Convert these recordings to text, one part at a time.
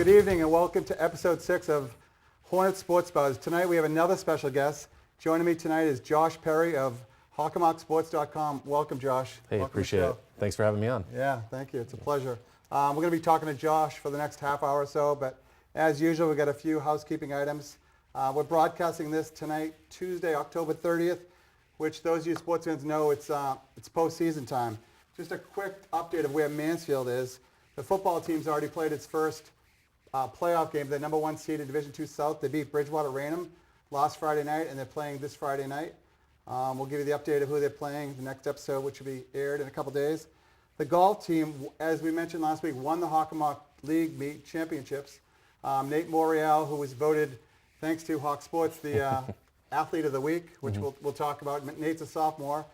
Good evening and welcome to episode 6 of Hornets Sports Buzz. Tonight we have another special guest. Joining me tonight is Josh Perry of HockomockSports.com. Welcome, Josh. Hey, welcome appreciate it. Thanks for having me on. Yeah, thank you. It's a pleasure. We're going to be talking to Josh for the next half hour or so, but as usual, we've got a few housekeeping items. We're broadcasting this tonight, Tuesday, October 30th, which those of you sports fans know it's postseason time. Just a quick update of where Mansfield is. The football team's already played its first playoff game, the number 1 seed in Division II South. They beat Bridgewater Raynham last Friday night, and they're playing this Friday night. We'll give you the update of who they're playing the next episode, which will be aired in a couple days. The golf team, as we mentioned last week, won the Hockomock League Meet Championships. Nate Morial, who was voted, thanks to Hawk Sports, the Athlete of the Week, which we'll talk about. Nate's a sophomore.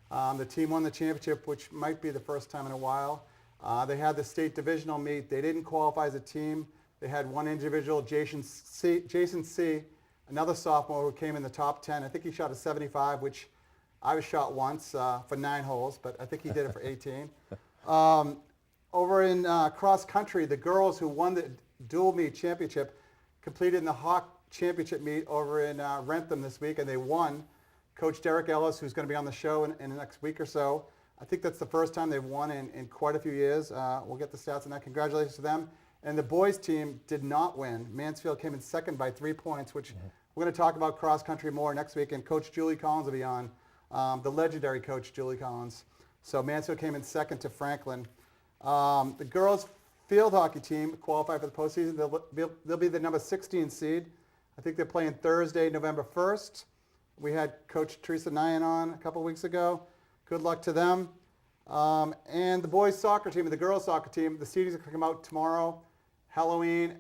The team won the championship, which might be the first time in a while. They had the state divisional meet. They didn't qualify as a team. They had one individual, Jason C., another sophomore who came in the top 10. I think he shot a 75, which I was shot once for 9 holes, but I think he did it for 18. Over in cross country, the girls who won the dual meet championship completed in the Hawk championship meet over in Rentham this week, and they won. Coach Derek Ellis, who's going to be on the show in the next week or so, I think that's the first time they've won in quite a few years. We'll get the stats on that. Congratulations to them. And the boys team did not win. Mansfield came in second by 3 points, which we're going to talk about cross country more next week. And Coach Julie Collins will be on, the legendary Coach Julie Collins. So Mansfield came in second to Franklin. The girls field hockey team qualified for the postseason. They'll be the number 16 seed. I think they're playing Thursday, November 1st. We had Coach Teresa Nyan on a couple weeks ago. Good luck to them. And the boys soccer team and the girls soccer team, the seedings are going to come out tomorrow, Halloween.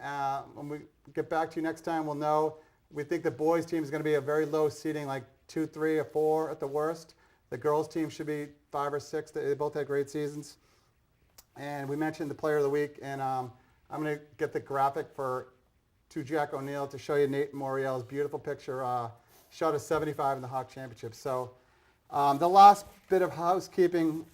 When we get back to you next time, we'll know. We think the boys team is going to be a very low seeding, like 2, 3, or 4 at the worst. The girls team should be 5 or 6. They both had great seasons. And we mentioned the player of the week, and I'm going to get the graphic to Jack O'Neill to show you Nate Moriel's beautiful picture. Shot a 75 in the Hawk Championship. So the last bit of housekeeping,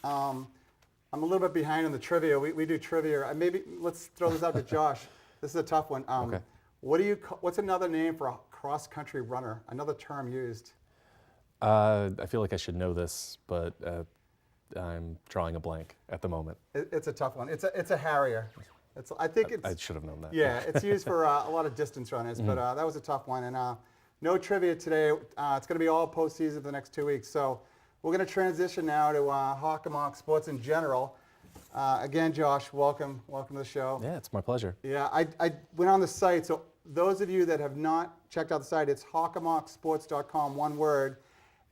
I'm a little bit behind on the trivia. We do trivia. Maybe let's throw this out to Josh. This is a tough one. Okay. What's another name for a cross-country runner? Another term used? I feel like I should know this, but I'm drawing a blank at the moment. It's a tough one. It's a harrier. I should have known that. Yeah, it's used for a lot of distance runners, but that was a tough one. And no trivia today. It's going to be all postseason for the next 2 weeks. So we're going to transition now to Hockomock Sports in general. Again, Josh, welcome to the show. Yeah, it's my pleasure. Yeah, I went on the site. So those of you that have not checked out the site, it's HockomockSports.com, one word.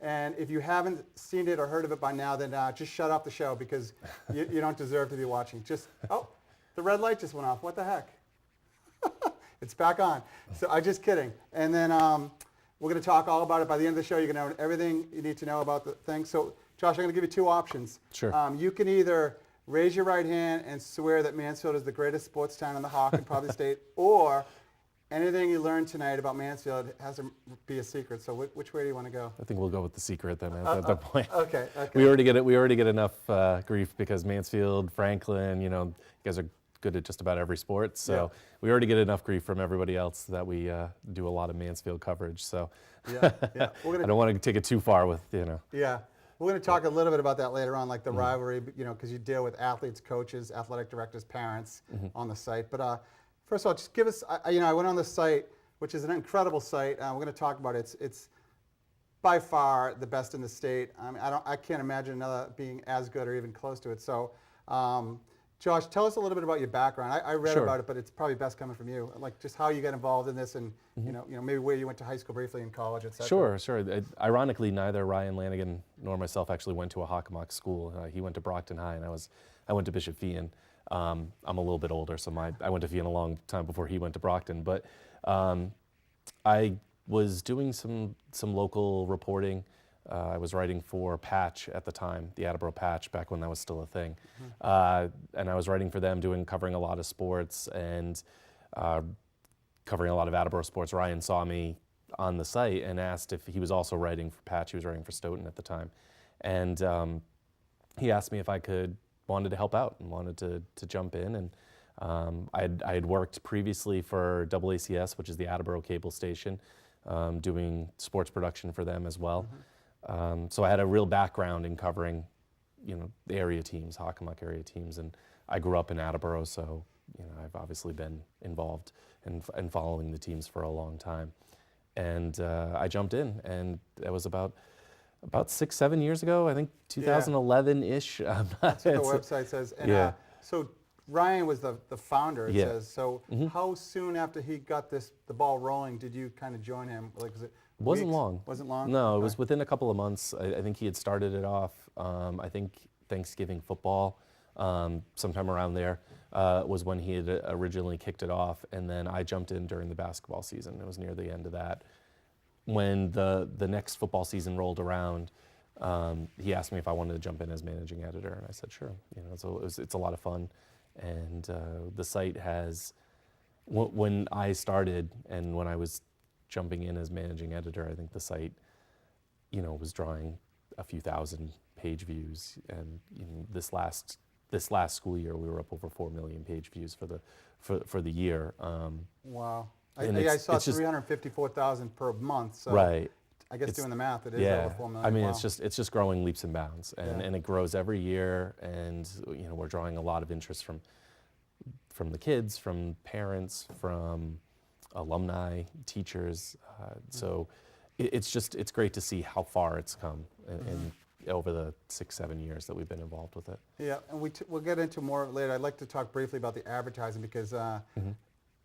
And if you haven't seen it or heard of it by now, then just shut off the show because you don't deserve to be watching. The red light just went off. What the heck? It's back on. So I'm just kidding. And then we're going to talk all about it. By the end of the show, you're going to know everything you need to know about the thing. So, Josh, I'm going to give you 2 options. Sure. You can either raise your right hand and swear that Mansfield is the greatest sports town in the Hawk and probably state, or anything you learned tonight about Mansfield has to be a secret. So which way do you want to go? I think we'll go with the secret then at that point. Okay. We already get enough grief because Mansfield, Franklin, you guys are good at just about every sport. So we already get enough grief from everybody else that we do a lot of Mansfield coverage. So I don't want to take it too far with, Yeah. We're going to talk a little bit about that later on, like the rivalry, because you deal with athletes, coaches, athletic directors, parents on the site. But first of all, just give us, I went on the site, which is an incredible site. We're going to talk about it. It's by far the best in the state. I mean, I can't imagine another being as good or even close to it. So, Josh, tell us a little bit about your background. I read about it, but it's probably best coming from you. Like just how you got involved in this, and maybe where you went to high school briefly in college, etc. Sure. Ironically, neither Ryan Lanigan nor myself actually went to a Hockomock school. He went to Brockton High, and I went to Bishop Feehan. I'm a little bit older, so I went to Feehan a long time before he went to Brockton. But I was doing some local reporting. I was writing for Patch at the time, the Attleboro Patch, back when that was still a thing. And I was writing for them, covering a lot of sports and covering a lot of Attleboro sports. Ryan saw me on the site and asked if he was also writing for Patch. He was writing for Stoughton at the time. And he asked me if I wanted to help out and wanted to jump in. And I had worked previously for AACS, which is the Attleboro cable station, doing sports production for them as well. So I had a real background in covering, the area teams, Hockomock area teams, and I grew up in Attleboro, so I've obviously been involved and following the teams for a long time. And I jumped in, and that was about 6-7 years ago, I think 2011-ish. That's what the website says. And, so Ryan was the founder, it says. So how soon after he got the ball rolling did you kind of join him? Like, was it Wasn't weeks? long. Wasn't long? No, it was within a couple of months. I think he had started it off, I think Thanksgiving football, sometime around there, was when he had originally kicked it off. And then I jumped in during the basketball season. It was near the end of that. When the next football season rolled around, he asked me if I wanted to jump in as managing editor, and I said sure. So it's a lot of fun, and the site has. When I started and when I was jumping in as managing editor, I think the site, was drawing a few thousand page views, and this last school year we were up over 4 million page views for the year. Wow. I saw 354,000 per month. So right. I guess doing the math, it is over 4 million. I mean, wow. it's just growing leaps and bounds, and it grows every year, and we're drawing a lot of interest from the kids, from parents, from alumni, teachers. So it's great to see how far it's come in over the 6-7 years that we've been involved with it. Yeah, and we'll get into more later. I'd like to talk briefly about the advertising because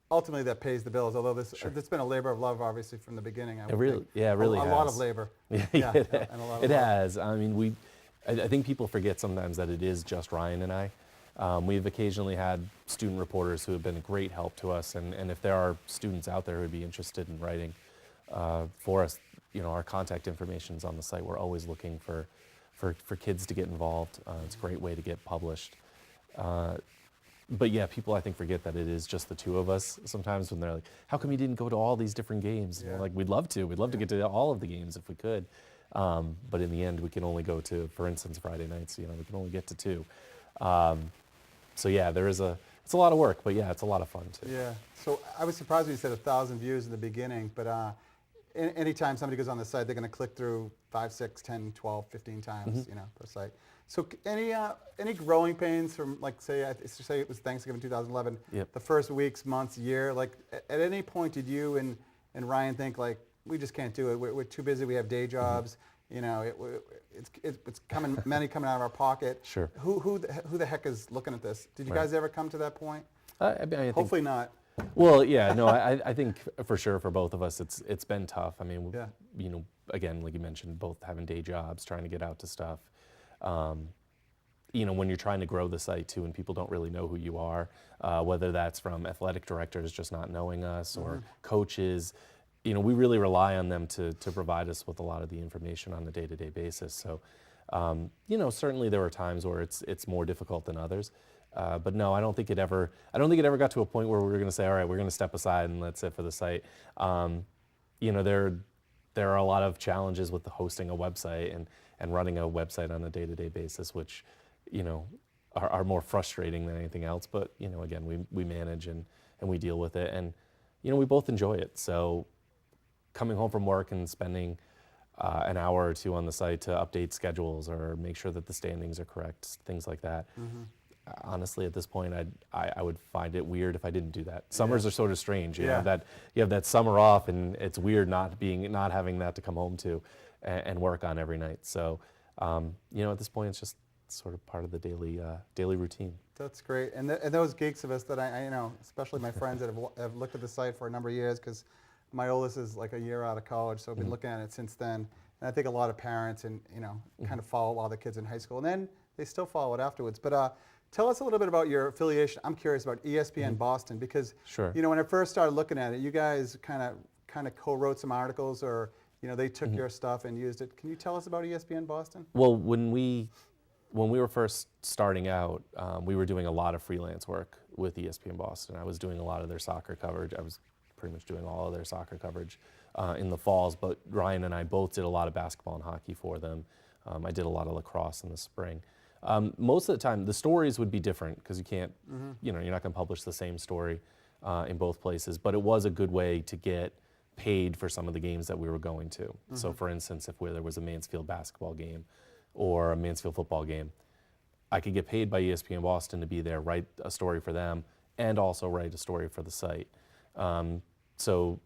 ultimately that pays the bills, although it's been a labor of love, obviously, from the beginning. It really has. A lot of labor. It has. I mean, I think people forget sometimes that it is just Ryan and I. We've occasionally had student reporters who have been a great help to us, and if there are students out there who would be interested in writing for us, our contact information is on the site. We're always looking for kids to get involved. It's a great way to get published. But yeah, people I think forget that it is just the two of us sometimes when they're like, how come you didn't go to all these different games? Yeah. Like, we'd love to get to all of the games if we could. But in the end, we can only go to, for instance, Friday nights, we can only get to 2. So yeah, it's a lot of work, but yeah, it's a lot of fun too. Yeah, so I was surprised when you said 1,000 views in the beginning, but anytime somebody goes on the site, they're going to click through 5, 6, 10, 12, 15 times, per site. So any growing pains from, like, say it was Thanksgiving 2011, the first weeks, months, year, like at any point did you and Ryan think, like, we just can't do it, we're too busy, we have day jobs, it's money coming out of our pocket. Sure. Who the heck is looking at this? Did you guys ever come to that point? I think, hopefully not. Well, yeah, no, I think for sure for both of us, it's been tough. I mean, again, like you mentioned, both having day jobs, trying to get out to stuff. When you're trying to grow the site too, and people don't really know who you are, whether that's from athletic directors just not knowing us or coaches, we really rely on them to provide us with a lot of the information on a day-to-day basis. So, certainly there were times where it's more difficult than others. But no, I don't think it ever got to a point where we were going to say, all right, we're going to step aside and that's it for the site. There are a lot of challenges with hosting a website and running a website on a day-to-day basis, which, are more frustrating than anything else. But, again, we manage and we deal with it, and, we both enjoy it. So coming home from work and spending an hour or two on the site to update schedules or make sure that the standings are correct, things like that. Honestly, at this point, I would find it weird if I didn't do that. Summers are sort of strange. You have that summer off, and it's weird not having that to come home to and work on every night. So, at this point, it's just sort of part of the daily routine. That's great. And those geeks of us that I especially my friends that have looked at the site for a number of years, because my oldest is like a year out of college, so I've been looking at it since then. And I think a lot of parents and kind of follow all the kids in high school, and then they still follow it afterwards. But tell us a little bit about your affiliation. I'm curious about ESPN Boston, because when I first started looking at it, you guys kind of co-wrote some articles, or they took your stuff and used it. Can you tell us about ESPN Boston? Well, when we were first starting out, we were doing a lot of freelance work with ESPN Boston. I was doing a lot of their soccer coverage. I was pretty much doing all of their soccer coverage in the falls, but Ryan and I both did a lot of basketball and hockey for them. I did a lot of lacrosse in the spring. Most of the time, the stories would be different because you can't, you're not going to publish the same story in both places. But it was a good way to get paid for some of the games that we were going to. So, for instance, if there was a Mansfield basketball game or a Mansfield football game, I could get paid by ESPN Boston to be there, write a story for them, and also write a story for the site. So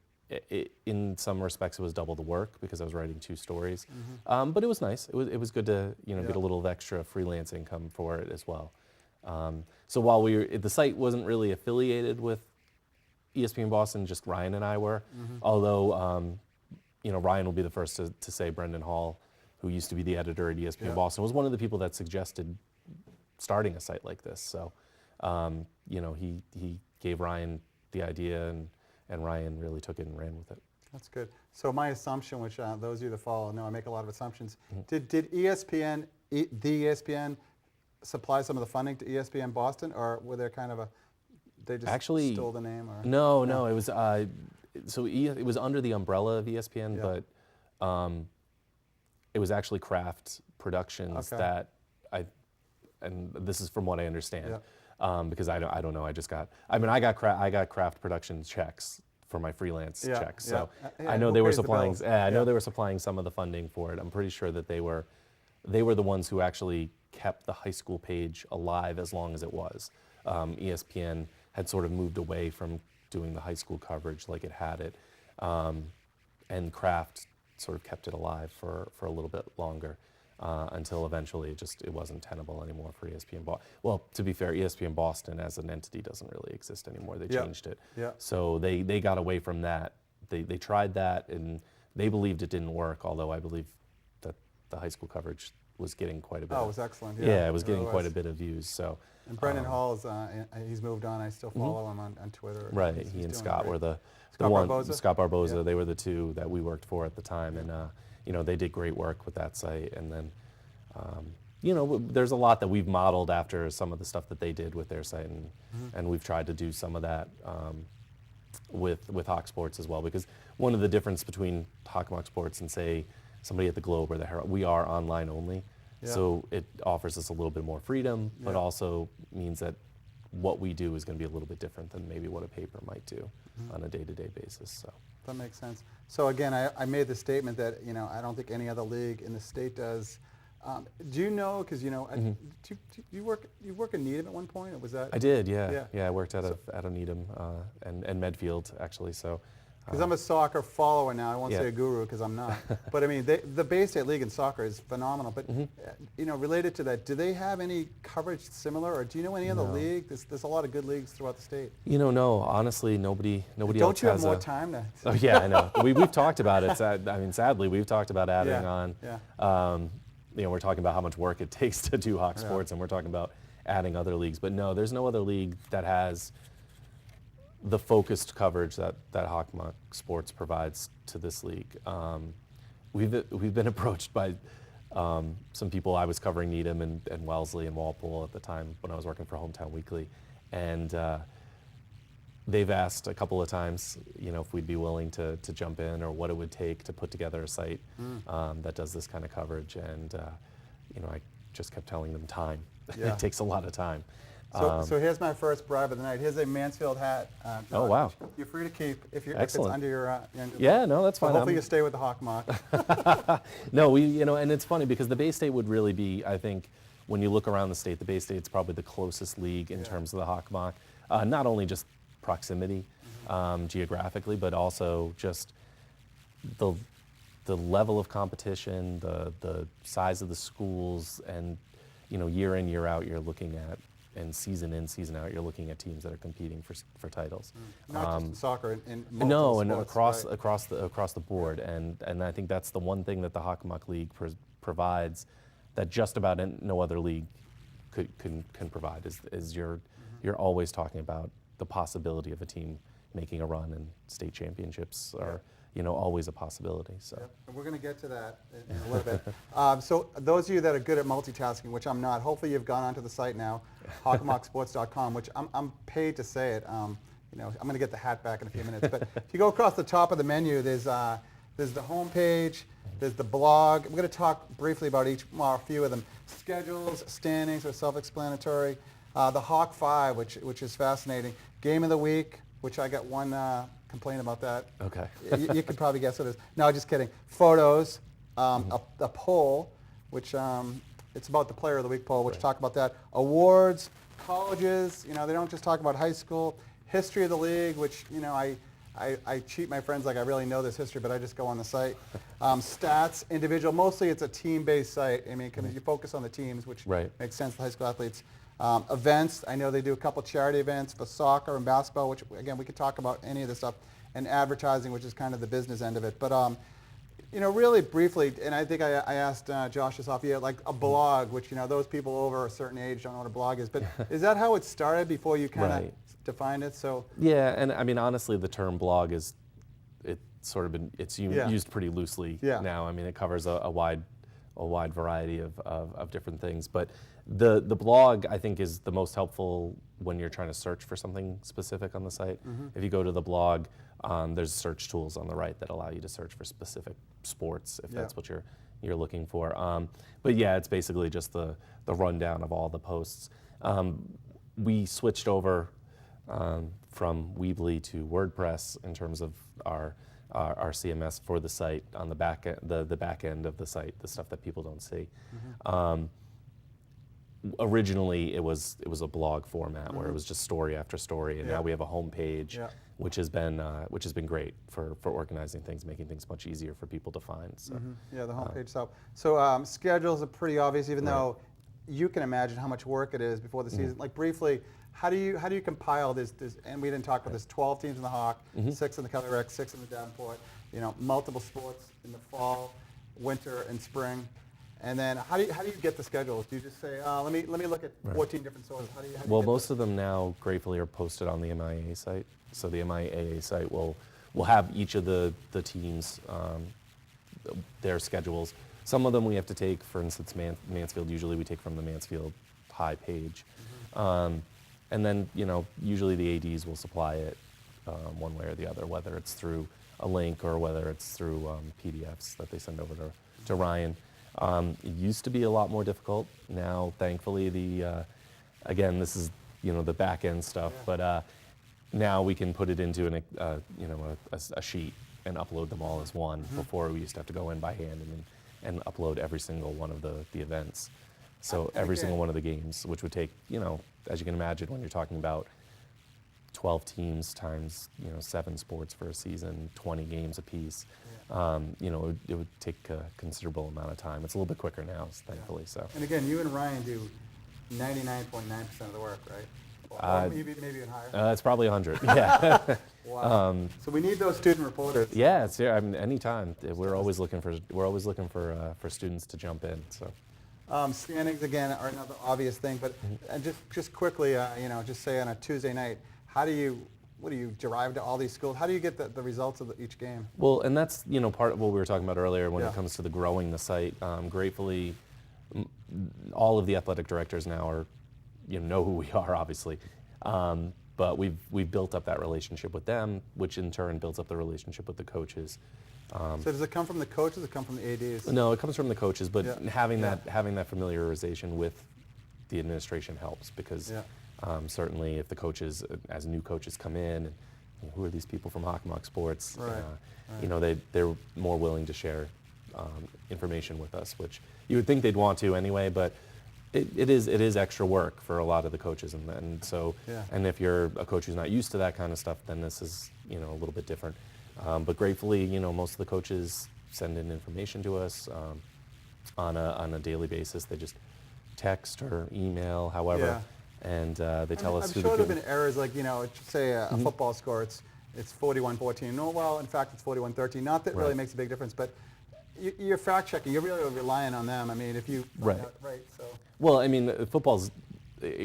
in some respects, it was double the work because I was writing 2 stories. But it was nice. It was good to get a little of extra freelance income for it as well. So while the site wasn't really affiliated with ESPN Boston, just Ryan and I were. Although Ryan will be the first to say Brendan Hall, who used to be the editor at ESPN Boston, was one of the people that suggested starting a site like this. So he gave Ryan the idea, and Ryan really took it and ran with it. That's good. So my assumption, which those of you that follow know I make a lot of assumptions, did ESPN, the ESPN, supply some of the funding to ESPN Boston, or were there kind of they just Actually stole the name? Or? No, it was it was under the umbrella of ESPN, but it was actually Kraft Productions that and this is from what I understand. Because I don't know. I got Kraft Productions checks for my freelance checks. So I know they were supplying. I know they were supplying some of the funding for it. I'm pretty sure that they were the ones who actually kept the high school page alive as long as it was. ESPN had sort of moved away from doing the high school coverage like it had it, and Kraft sort of kept it alive for a little bit longer. Until eventually it wasn't tenable anymore for ESPN Boston. Well, to be fair, ESPN Boston as an entity doesn't really exist anymore. They changed it. So they got away from that. They tried that, and they believed it didn't work, although I believe that the high school coverage was getting quite a bit. Oh, it was excellent. Yeah, it was getting quite a bit of views. So. And Brendan Hall's, he's moved on. I still follow him on Twitter. Right, he and Scott were the one. Scott Barboza, they were the 2 that we worked for at the time, and they did great work with that site. And then, there's a lot that we've modeled after some of the stuff that they did with their site, and we've tried to do some of that with HockomockSports as well. Because one of the difference between HockomockSports and say somebody at the Globe or the Herald, we are online only. So it offers us a little bit more freedom, but also means that what we do is going to be a little bit different than maybe what a paper might do on a day-to-day basis. So that makes sense. So again, I made the statement that I don't think any other league in the state does. Do you know? Because you work in Needham at one point, or was that? I did, yeah. I worked out of Needham and Medfield actually. So. Because I'm a soccer follower now. I won't say a guru because I'm not. But I mean, the Bay State League in soccer is phenomenal. But related to that, do they have any coverage similar, or do you know any other league? There's a lot of good leagues throughout the state. No. Honestly, nobody else has. Don't you have more time to? Oh yeah, I know. We've talked about it. Sadly, we've talked about adding on. We're talking about how much work it takes to do HockomockSports, and we're talking about adding other leagues. But no, there's no other league that has the focused coverage that HockomockSports provides to this league. We've been approached by some people. I was covering Needham and Wellesley and Walpole at the time when I was working for Hometown Weekly, and they've asked a couple of times, if we'd be willing to jump in or what it would take to put together a site that does this kind of coverage. And I just kept telling them time. It takes a lot of time. So here's my first bribe of the night. Here's a Mansfield hat. Oh, wow. You're free to keep if it's Excellent. under your... Yeah, no, that's fine. Hopefully you stay with the Hockomock. No, and it's funny because the Bay State would really be, I think, when you look around the state, the Bay State's probably the closest league in terms of the Hockomock. Not only just proximity geographically, but also just the level of competition, the size of the schools, and year in, year out, you're looking at, and season in, season out, you're looking at teams that are competing for titles. Not just in soccer, in no, and sports, across the board, and I think that's the one thing that the Hockomock League provides that just about no other league can provide is you're always talking about the possibility of a team making a run, and state championships are always a possibility. So and we're going to get to that in a little bit. So those of you that are good at multitasking, which I'm not, hopefully you've gone onto the site now, HockomockSports.com, which I'm paid to say it. I'm going to get the hat back in a few minutes. But if you go across the top of the menu, there's the home page, There's the blog. We're going to talk briefly about a few of them. Schedules, standings are self-explanatory. The Hawk 5, which is fascinating. Game of the week, which I got one complaint about that. Okay. You could probably guess what it is. No, just kidding. Photos, a poll, which it's about the Player of the Week poll, which talk about that. Awards, colleges, they don't just talk about high school. History of the league, which, I cheat my friends like I really know this history, but I just go on the site. Stats, individual, mostly it's a team-based site. I mean, because you focus on the teams, which makes sense for high school athletes. Events, I know they do a couple charity events for soccer and basketball, which, again, we could talk about any of this stuff. And advertising, which is kind of the business end of it. But, really briefly, and I think I asked Josh this off here, like a blog, which, those people over a certain age don't know what a blog is. But is that how it started before you kind of defined it? So yeah, and I mean, honestly, the term blog it's used pretty loosely now. I mean, it covers a wide variety of different things. But the blog, I think, is the most helpful when you're trying to search for something specific on the site. If you go to the blog, there's search tools on the right that allow you to search for specific sports if that's what you're looking for. But yeah, it's basically just the rundown of all the posts. We switched over from Weebly to WordPress in terms of our CMS for the site on the back end of the site, the stuff that people don't see. Originally, it was a blog format where it was just story after story, and now we have a homepage, which has been great for organizing things, making things much easier for people to find. So. Yeah, the homepage itself. So schedules are pretty obvious, even though you can imagine how much work it is before the season. Like briefly, how do you compile this? And we didn't talk about this. 12 teams in the Hawk, 6 in the Kelly Rec, 6 in the Davenport. Multiple sports in the fall, winter, and spring. And then how do you get the schedules? Do you just say, let me look at 14 different sources? How do you well, most of them now, gratefully, are posted on the MIAA site. So the MIAA site will have each of the teams, their schedules. Some of them we have to take, for instance, Mansfield, usually we take from the Mansfield High page. And then, usually the ADs will supply it one way or the other, whether it's through a link or whether it's through PDFs that they send over to Ryan. It used to be a lot more difficult. Now, thankfully, again, this is the back end stuff, but now we can put it into a sheet and upload them all as one. Before we used to have to go in by hand and upload every single one of the events. So every single one of the games, which would take, as you can imagine, when you're talking about 12 teams times 7 sports for a season, 20 games apiece. It would take a considerable amount of time. It's a little bit quicker now, thankfully. So. And again, you and Ryan do 99.9% of the work, right? Or maybe even higher. It's probably 100. Yeah. Wow. So we need those student reporters. Yeah, it's I mean, anytime. We're always looking for students to jump in. So. Standings again are another obvious thing, but just quickly, just say on a Tuesday night, what do you derive to all these schools? How do you get the results of each game? Well, and that's part of what we were talking about earlier when it comes to the growing the site. Gratefully, all of the athletic directors now are know who we are, obviously, but we've built up that relationship with them, which in turn builds up the relationship with the coaches. So does it come from the coaches? Or does it come from the ADs? No, it comes from the coaches, but having that familiarization with the administration helps because. Certainly, if the coaches, as new coaches come in, and who are these people from HockomockSports? They're more willing to share information with us, which you would think they'd want to anyway. But it is extra work for a lot of the coaches, and so and if you're a coach who's not used to that kind of stuff, then this is a little bit different. But gratefully, most of the coaches send in information to us on a daily basis. They just text or email, however. And they tell us I'm sure there have been errors like, say a football score, it's 41-14. No, well, in fact, it's 41-13. Not that it really makes a big difference, but you're fact checking. You're really relying on them. I mean, if you so. Well, I mean,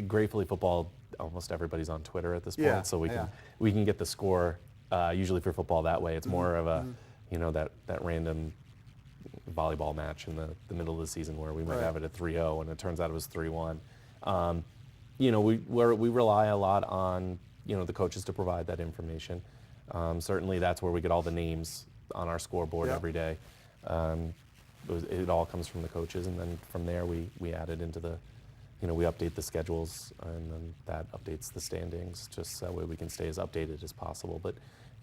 gratefully football, almost everybody's on Twitter at this point, so we can get the score usually for football that way. It's more of a that random volleyball match in the middle of the season where we might have it at 3-0 and it turns out it was 3-1. We rely a lot on the coaches to provide that information. Certainly, that's where we get all the names on our scoreboard every day. it all comes from the coaches, and then from there we added into the, we update the schedules, and then that updates the standings, just that way we can stay as updated as possible. But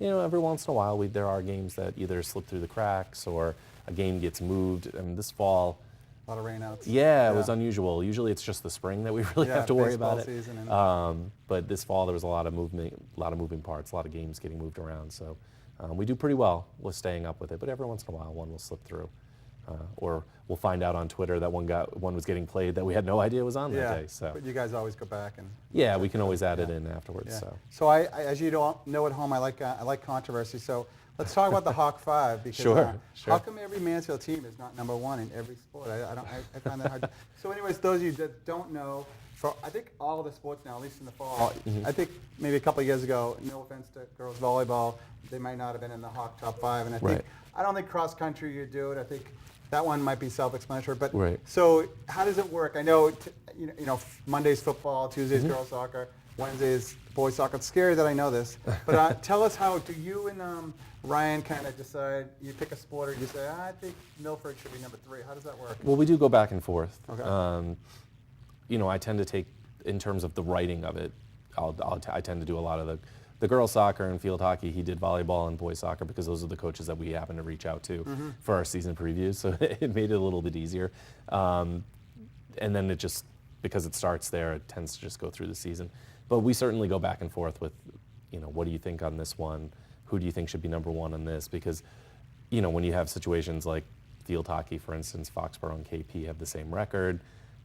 every once in a while there are games that either slip through the cracks or a game gets moved. And this fall, a lot of rainouts. Yeah, it was unusual. Usually it's just the spring that we really have to worry about it. Season but this fall there was a lot of movement, a lot of moving parts, a lot of games getting moved around. So we do pretty well with staying up with it. But every once in a while, one will slip through, or we'll find out on Twitter that one was getting played that we had no idea was on that day. So. But you guys always go back and. Yeah, we can always add it in afterwards. Yeah. So. So I, as you don't know at home, I like controversy. So. Let's talk about the Hawk 5 because sure. How come every Mansfield team is not number one in every sport? I find that hard. So anyways, those of you that don't know, for I think all of the sports now, at least in the fall, I think maybe a couple of years ago, no offense to girls volleyball, they might not have been in the Hawk top 5. And I don't think cross country you do it. I think that one might be self-explanatory. But so how does it work? I know Monday's football, Tuesday's girls soccer, Wednesday's boys soccer. It's scary that I know this, but tell us how do you and Ryan kind of decide, you pick a sport or you say, I think Milford should be number 3. How does that work? Well, we do go back and forth. Okay. I tend to take, in terms of the writing of it, I tend to do a lot of the girls soccer and field hockey. He did volleyball and boys soccer because those are the coaches that we happen to reach out to for our season previews. So it made it a little bit easier. And then it just, because it starts there, it tends to just go through the season. But we certainly go back and forth with, what do you think on this one? Who do you think should be number 1 on this? Because, when you have situations like field hockey, for instance, Foxborough and KP have the same record.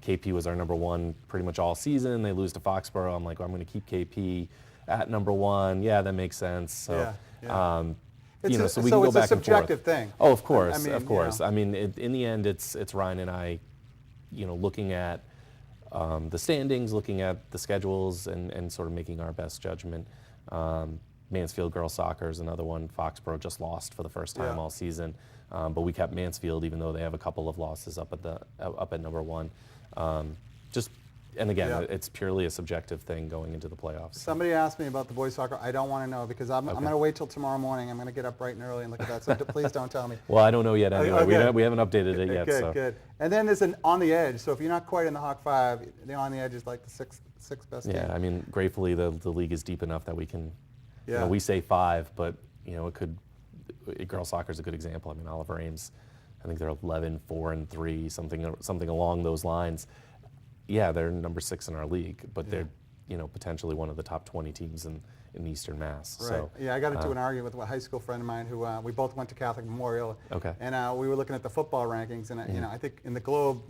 KP was our number 1 pretty much all season. They lose to Foxborough. I'm like, well, I'm going to keep KP at number 1. Yeah, that makes sense. So, so we can go back and forth. So it's a subjective thing. Oh, of course, of course. I mean, in the end, it's Ryan and I, looking at the standings, looking at the schedules, and sort of making our best judgment. Mansfield girls soccer is another one. Foxborough just lost for the first time all season, but we kept Mansfield even though they have a couple of losses up at number 1. And again, it's purely a subjective thing going into the playoffs. Somebody asked me about the boys soccer. I don't want to know because I'm going to wait till tomorrow morning. I'm going to get up bright and early and look at that. So please don't tell me. Well, I don't know yet anyway. We haven't updated it yet. Good. And then there's an on the edge. So if you're not quite in the Hawk 5, the on the edge is like the sixth best team. Yeah, I mean, gratefully the league is deep enough that we can. Yeah. We say 5, but it could. Girls soccer is a good example. I mean, Oliver Ames, I think they're 11-4-3, something along those lines. Yeah, they're number 6 in our league, but they're potentially one of the top 20 teams in Eastern Mass. Right. So, yeah, I got into an argument with a high school friend of mine who we both went to Catholic Memorial. Okay. And we were looking at the football rankings, and I think in the Globe,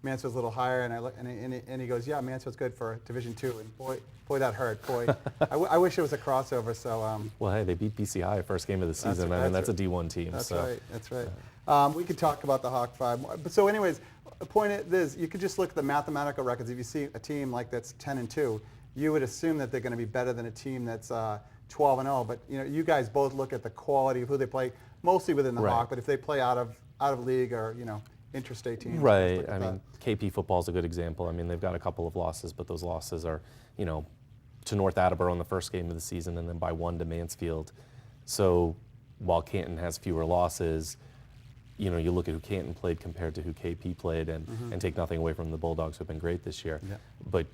Mansfield's a little higher, and I look, and he goes, yeah, Mansfield's good for Division II, and boy, that hurt. Boy, I wish it was a crossover. So. Well, hey, they beat BCI first game of the season. That's a D1 team. That's so. right. That's right. We could talk about the Hawk 5, but so anyways, the point is, you could just look at the mathematical records. If you see a team like that's 10-2, you would assume that they're going to be better than a team that's 12-0. But you guys both look at the quality of who they play, mostly within the Hawk. But if they play out of league or interstate teams, right? I mean, KP football is a good example. I mean, they've got a couple of losses, but those losses are to North Attleboro in the first game of the season, and then by 1 to Mansfield. So while Canton has fewer losses, you look at who Canton played compared to who KP played, and take nothing away from the Bulldogs, who've been great this year. Yeah. But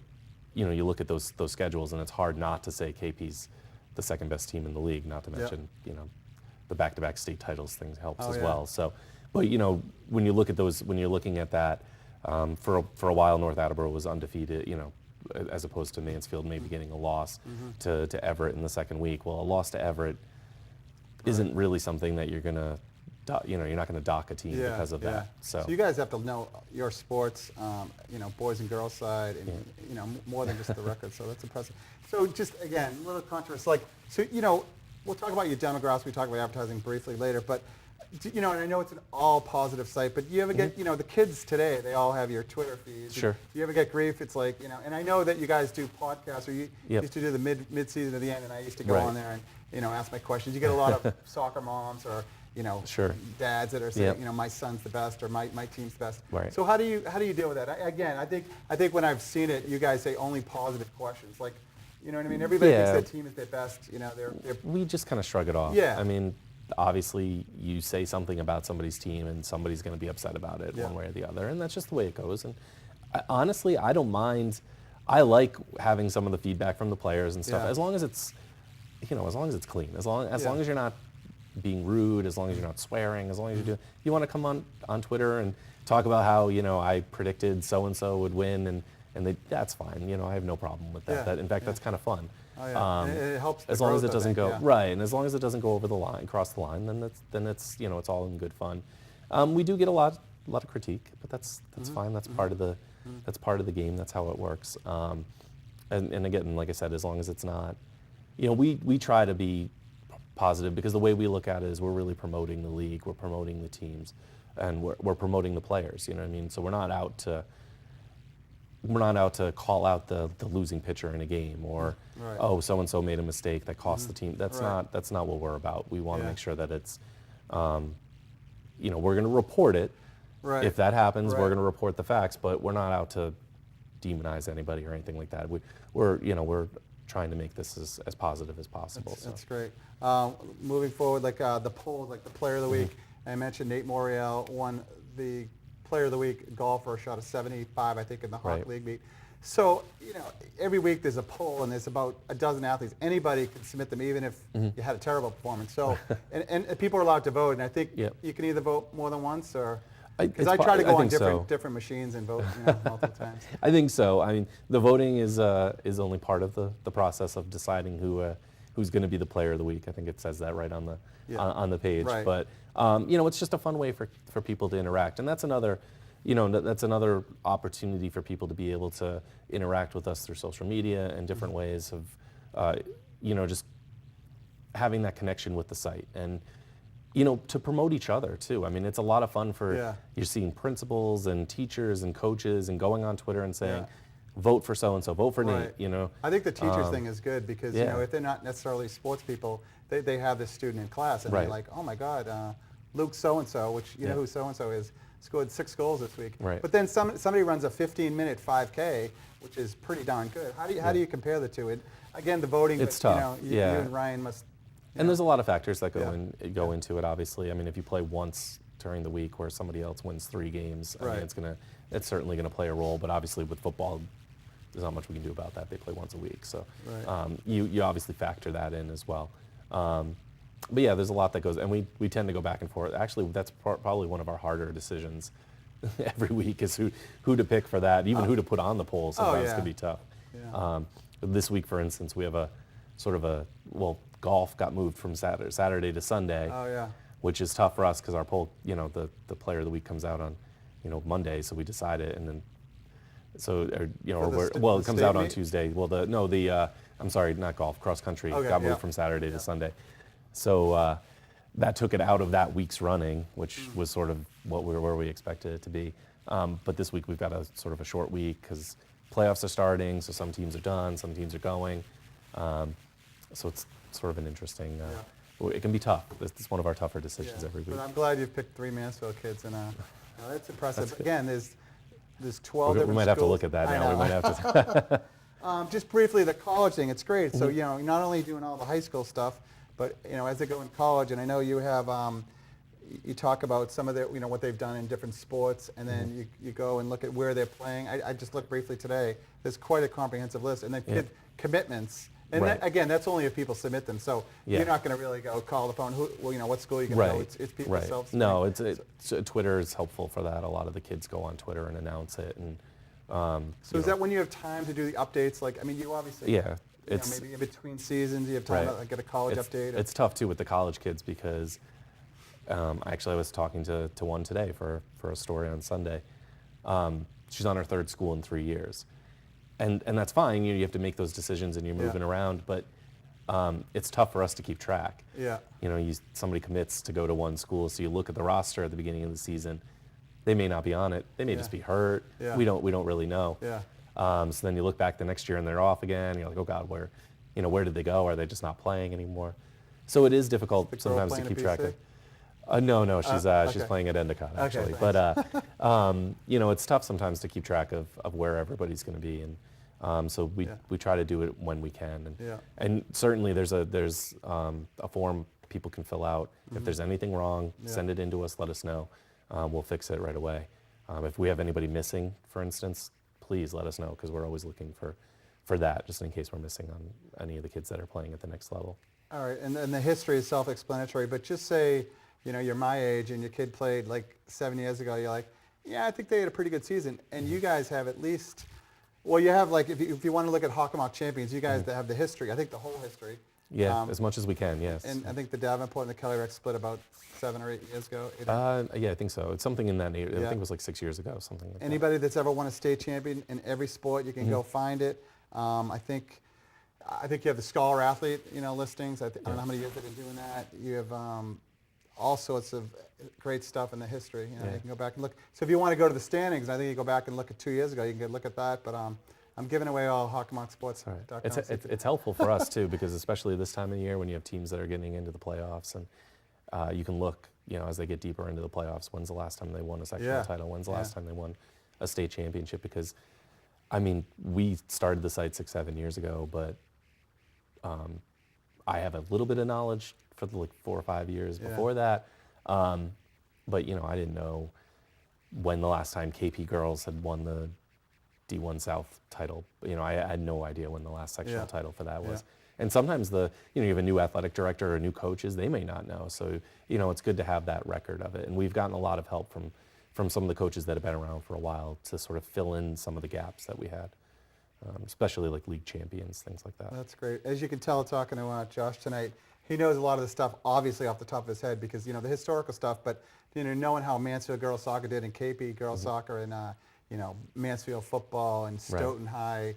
you look at those schedules, and it's hard not to say KP's the second best team in the league. Not to mention the back-to-back state titles thing helps as well. So, but when you look at those, when you're looking at that, for a while North Attleboro was undefeated. As opposed to Mansfield maybe getting a loss to Everett in the second week. Well, a loss to Everett isn't really something that you're gonna. You're not going to dock a team because of that. So you guys have to know your sports, boys and girls side, and more than just the record. So that's impressive. So just again, a little controversy. We'll talk about your demographics. We talk about advertising briefly later, but and I know it's an all positive site. But you ever get the kids today? They all have your Twitter feeds. Sure. You ever get grief? It's like and I know that you guys do podcasts, or you used to do the mid season to the end, and I used to go on there and ask my questions. You get a lot of soccer moms or dads that are saying, my son's the best or my team's the best. Right. So how do you deal with that? I think when I've seen it, you guys say only positive questions. Like, you know what I mean? Everybody thinks their team is their best. We just kind of shrug it off. Yeah. I mean, obviously you say something about somebody's team and somebody's going to be upset about it one way or the other, and that's just the way it goes. And honestly, I don't mind. I like having some of the feedback from the players and stuff, as long as it's, as long as it's clean, as long as you're not being rude, as long as you're not swearing, as long as you do. You want to come on Twitter and talk about how I predicted so and so would win, and that's fine. I have no problem with that. In fact, that's kind of fun. Oh, yeah. It helps as long as it doesn't go right, and as long as it doesn't go over the line, cross the line, then it's it's all in good fun. We do get a lot of critique, but that's fine. That's part of the game. That's how it works. And again, like I said, as long as it's not, we try to be positive, because the way we look at it is we're really promoting the league, we're promoting the teams, and we're promoting the players. You know what I mean? So we're not out to call out the losing pitcher in a game, or oh, so and so made a mistake that cost the team. That's not what we're about. We want to make sure that it's we're going to report it. If that happens, we're going to report the facts, but we're not out to demonize anybody or anything like that. We're trying to make this as positive as possible. That's great. Moving forward, like the polls, like the Player of the Week, I mentioned Nate Morial won the Player of the Week golfer, shot a 75, I think, in the Hawk League meet. So, every week there's a poll, and there's about a dozen athletes. Anybody can submit them, even if you had a terrible performance. So, and people are allowed to vote, and I think you can either vote more than once, or because I try to go on different machines and vote multiple times. I think so. I mean, the voting is only part of the process of deciding who's going to be the Player of the Week. I think it says that right on the page. But it's just a fun way for people to interact, and that's another opportunity for people to be able to interact with us through social media and different ways of just having that connection with the site, and to promote each other too. I mean, it's a lot of fun for you're seeing principals and teachers and coaches and going on Twitter and saying, vote for so and so, vote for Nate. I think the teachers thing is good, because if they're not necessarily sports people, they have this student in class, and they're like, oh my God, Luke so and so, which who so and so is, scored 6 goals this week. But then somebody runs a 15-minute 5K, which is pretty darn good. How do you compare the two? Again, the voting. It's tough. You and Ryan must. And there's a lot of factors that go into it. Obviously, I mean, if you play once during the week where somebody else wins 3 games, I mean, it's certainly gonna play a role. But obviously, with football, there's not much we can do about that. They play once a week, so you obviously factor that in as well. But yeah, there's a lot that goes, and we tend to go back and forth. Actually, that's probably one of our harder decisions every week, is who to pick for that. Even who to put on the poll sometimes can be tough. This week, for instance, we have a sort of golf got moved from Saturday to Sunday, which is tough for us, because our poll, the Player of the Week comes out on Monday, so we decide it, and then it comes out on Tuesday. Well, I'm sorry, not golf, cross country got moved from Saturday to Sunday. So that took it out of that week's running, which was sort of where we expected it to be. But this week we've got a sort of a short week, because playoffs are starting, so some teams are done, some teams are going. So it's sort of an interesting, it can be tough. It's one of our tougher decisions every week. But I'm glad you've picked 3 Mansfield kids, and that's impressive. Again, there's 12 different schools. We might have to look at that now. We might have to. Just briefly, the college thing, it's great. So, you're not only doing all the high school stuff, but, as they go in college, and I know you have, you talk about some of their, what they've done in different sports, and then you go and look at where they're playing. I just looked briefly today. There's quite a comprehensive list. And then commitments. And again, that's only if people submit them. So you're not going to really go call the phone, what school you're going to go. It's people self-submit. No, Twitter is helpful for that. A lot of the kids go on Twitter and announce it. And so is that when you have time to do the updates? Like, I mean, you obviously... maybe in between seasons, you have time to get a college update. It's tough too with the college kids, because actually I was talking to one today for a story on Sunday. She's on her 3rd school in 3 years, and that's fine. You have to make those decisions, and you're moving around, but it's tough for us to keep track. Somebody commits to go to one school, so you look at the roster at the beginning of the season. They may not be on it. They may just be hurt. We don't really know. So then you look back the next year and they're off again. You're like, oh God, where did they go? Are they just not playing anymore? So it is difficult sometimes to keep track of. No, she's playing at Endicott actually. But it's tough sometimes to keep track of where everybody's going to be, and so we try to do it when we can. And certainly there's a form people can fill out. If there's anything wrong, send it in to us, let us know. We'll fix it right away. If we have anybody missing, for instance, please let us know, because we're always looking for that, just in case we're missing on any of the kids that are playing at the next level. All right, and the history is self-explanatory, but just say, you're my age and your kid played like 7 years ago, you're like, yeah, I think they had a pretty good season. And you guys have at least, well, you have like, if you want to look at Hockomock champions, you guys that have the history, I think the whole history. Yeah, as much as we can, yes. And I think the Davenport and the Kelly Rex split about 7 or 8 years ago. Yeah, I think so. It's something in that neighborhood. I Yeah. think it was like 6 years ago, something like Anybody that's ever won a state champion in every sport, you can go find it. I think you have the scholar athlete, listings. I don't know how many years they've been doing that. You have all sorts of great stuff in the history. You can go back and look. So if you want to go to the standings, I think you go back and look at 2 years ago. You can look at that. But I'm giving away all HockomockSports. that. It's helpful for us too, because especially this time of the year when you have teams that are getting into the playoffs, and you can look, as they get deeper into the playoffs, when's the last time they won a sectional title? When's the last time they won a state championship? Because, we started the site 6-7 years ago, but I have a little bit of knowledge for the 4 or 5 years before that. But, I didn't know when the last time KP girls had won the D1 South title. I had no idea when the last sectional title for that was. And sometimes you have a new athletic director or new coaches, they may not know. So, it's good to have that record of it. And we've gotten a lot of help from some of the coaches that have been around for a while to sort of fill in some of the gaps that we had, especially like league champions, things like that. That's great. As you can tell, talking to Josh tonight, he knows a lot of the stuff, obviously off the top of his head, because the historical stuff. But knowing how Mansfield girls soccer did, and KP girls soccer, and Mansfield football, and Stoughton High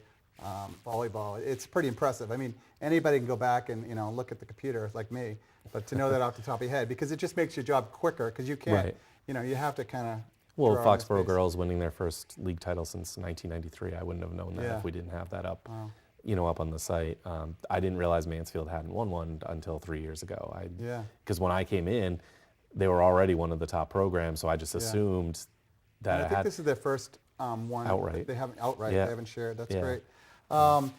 volleyball, it's pretty impressive. Anybody can go back and look at the computer like me, but to know that off the top of your head, because it just makes your job quicker, because you can't, you have to kind of. Well, Foxborough girls winning their first league title since 1993, I wouldn't have known that if we didn't have that up. Wow. Up on the site. I didn't realize Mansfield hadn't won one until 3 years ago. Because when I came in, they were already one of the top programs, so I just assumed that I think this is their first one. Outright. They haven't outright. Yeah. They haven't shared. That's Yeah. great.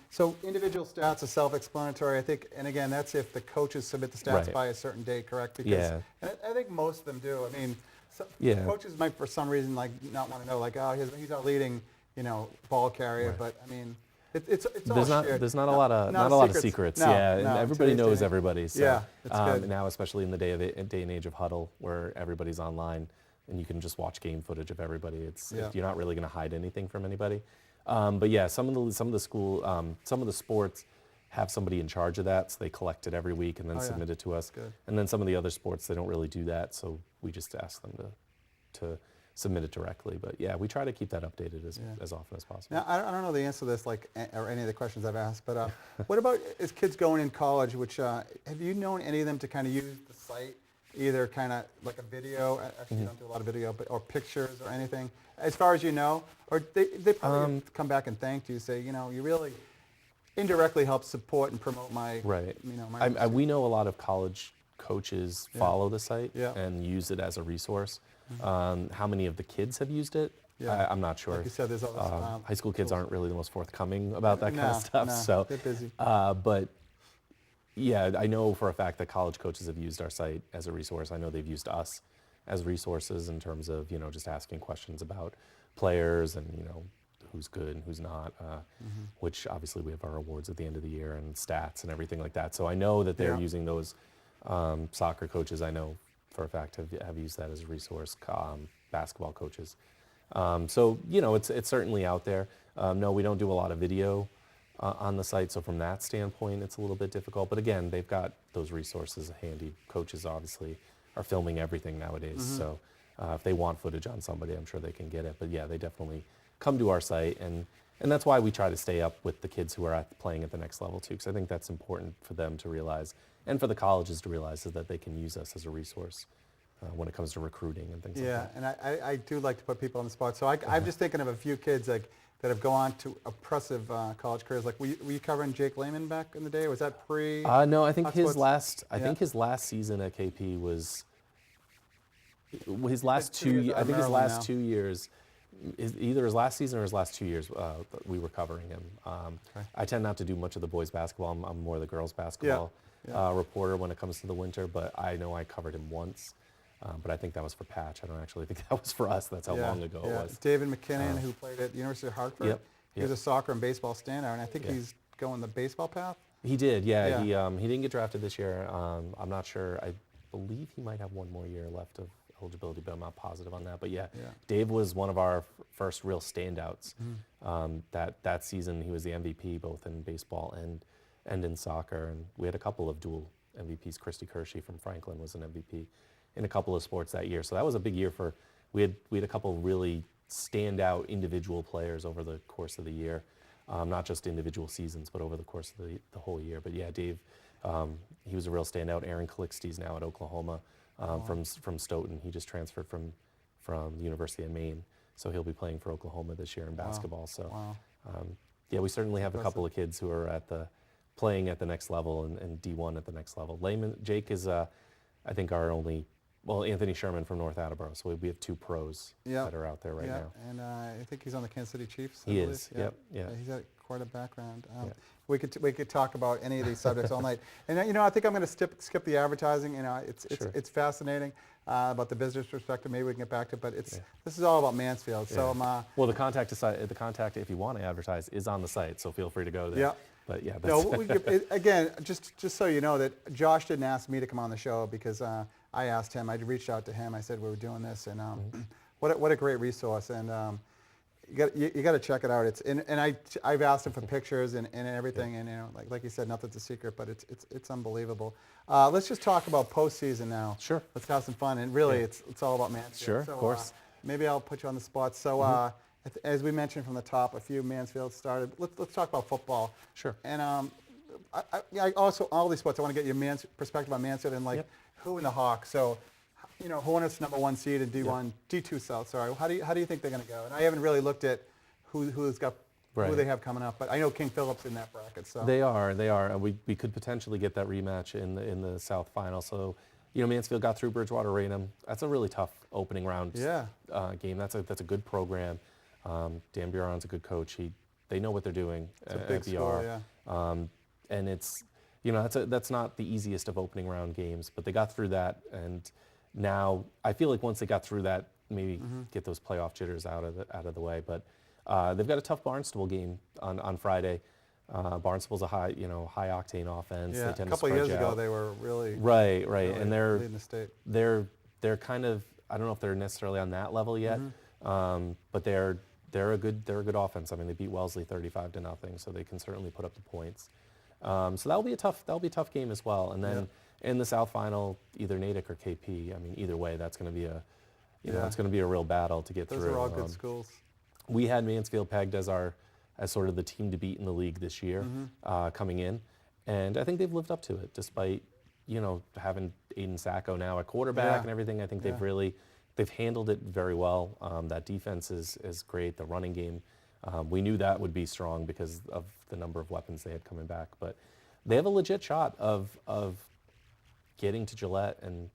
So individual stats are self-explanatory, I think, and again, that's if the coaches submit the stats by a certain date, correct? Because, and I think most of them do. Coaches might, for some reason, not want to know, he's our leading, ball carrier, but it's all shared. There's not a lot of secrets. And everybody knows everybody. So, it's good. Now, especially in the day and age of Huddle, where everybody's online and you can just watch game footage of everybody. You're not really going to hide anything from anybody. But some of the sports have somebody in charge of that, so they collect it every week and then submit it to us. Good. And then some of the other sports, they don't really do that, so we just ask them to submit it directly. But we try to keep that updated as often as possible. Now, I don't know the answer to this, or any of the questions I've asked, but what about as kids going in college, which, have you known any of them to kind of use the site, either kind of like a video, actually you don't do a lot of video, or pictures or anything, as far as you know? Or they probably come back and thank you, say, you really indirectly help support and promote my, my we know a lot of college coaches follow the site and use it as a resource. How many of the kids have used it? I'm not sure. Like you said, there's all this, high school kids aren't really the most forthcoming about that kind of stuff. So they're busy. But I know for a fact that college coaches have used our site as a resource. I know they've used us as resources in terms of just asking questions about players and who's good and who's not, which obviously we have our awards at the end of the year and stats and everything like that. So I know that they're using those. Soccer coaches, I know for a fact, have used that as a resource. Basketball coaches. So it's certainly out there. No, we don't do a lot of video on the site, so from that standpoint, it's a little bit difficult. But again, they've got those resources handy. Coaches obviously are filming everything nowadays, so if they want footage on somebody, I'm sure they can get it. But they definitely come to our site, and that's why we try to stay up with the kids who are playing at the next level too, because I think that's important for them to realize, and for the colleges to realize, is that they can use us as a resource when it comes to recruiting and things like that. Yeah, and I do like to put people on the spot. So I'm just thinking of a few kids that have gone on to impressive college careers. Like, were you covering Jake Lehman back in the day? Was that pre? No, I think his last season at KP was his last 2 years. I think his last 2 years, either his last season or his last 2 years, we were covering him. I tend not to do much of the boys basketball. I'm more the girls basketball. reporter when it comes to the winter, but I know I covered him once. But I think that was for Patch. I don't actually think that was for us. That's how long ago it was. David McKinnon, who played at the University of Hartford. Yep. He was a soccer and baseball standout, and I think he's going the baseball path. He did, yeah. He didn't get drafted this year. I'm not sure. I believe he might have one more year left of eligibility, but I'm not positive on that. But Dave was one of our first real standouts. That season, he was the MVP both in baseball and in soccer, and we had a couple of dual MVPs. Christy Kershey from Franklin was an MVP in a couple of sports that year. So that was a big year for. We had a couple really standout individual players over the course of the year. Not just individual seasons, but over the course of the whole year. But yeah, Dave, he was a real standout. Aaron Calixte's now at Oklahoma from Stoughton. He just transferred from the University of Maine, so he'll be playing for Oklahoma this year in basketball. So we certainly have a couple of kids who are playing at the next level and D1 at the next level. Jake is, I think, our only. Well, Anthony Sherman from North Attleboro, so we have two pros that are out there right now. And I think he's on the Kansas City Chiefs. He is. Yep. He's got quite a background. We could talk about any of these subjects all night. And I think I'm going to skip the advertising. It's fascinating about the business perspective. Maybe we can get back to it, but this is all about Mansfield. Yeah. So well, the contact if you want to advertise is on the site, so feel free to go there. Yeah. But yeah. Again, just so you know that Josh didn't ask me to come on the show because I asked him. I reached out to him. I said we were doing this, and what a great resource. And you got to check it out. I've asked him for pictures and everything, and like you said, nothing's a secret, but it's unbelievable. Let's just talk about postseason now. Sure. Let's have some fun, and really, it's all about Mansfield. Sure, so, of course. Maybe I'll put you on the spot. So. As we mentioned from the top, a few Mansfield started. Let's talk about football. Sure. And I also, all these sports, I want to get your perspective on Mansfield and who in the Hawks. So, Hornets #1 seed in D1, D2 South. Sorry. How do you think they're going to go? And I haven't really looked at who they have coming up, but I know King Philip's in that bracket. So they are, and we could potentially get that rematch in the South final. So. Mansfield got through Bridgewater Raynham. That's a really tough opening round game. That's a good program. Dan Buron's a good coach. They know what they're doing at BR. School, and it's that's not the easiest of opening round games, but they got through that, and now I feel like once they got through that, maybe get those playoff jitters out of the way. But they've got a tough Barnstable game on Friday. Barnstable's a high octane offense. Yeah, they tend a couple to of years out. ago they were really right, really and they're leading the state. They're kind of, I don't know if they're necessarily on that level yet, but they're a good offense. I mean, they beat Wellesley 35-0, so they can certainly put up the points. So that'll be a tough game as well. And then in the South final, either Natick or KP. I mean, either way, that's going to be it's going to be a real battle to get through. Those are all good schools. We had Mansfield pegged as sort of the team to beat in the league this year, coming in, and I think they've lived up to it despite having Aiden Sacco now at quarterback and everything. I think they've handled it very well. That defense is great. The running game, we knew that would be strong because of the number of weapons they had coming back. But they have a legit shot of getting to Gillette and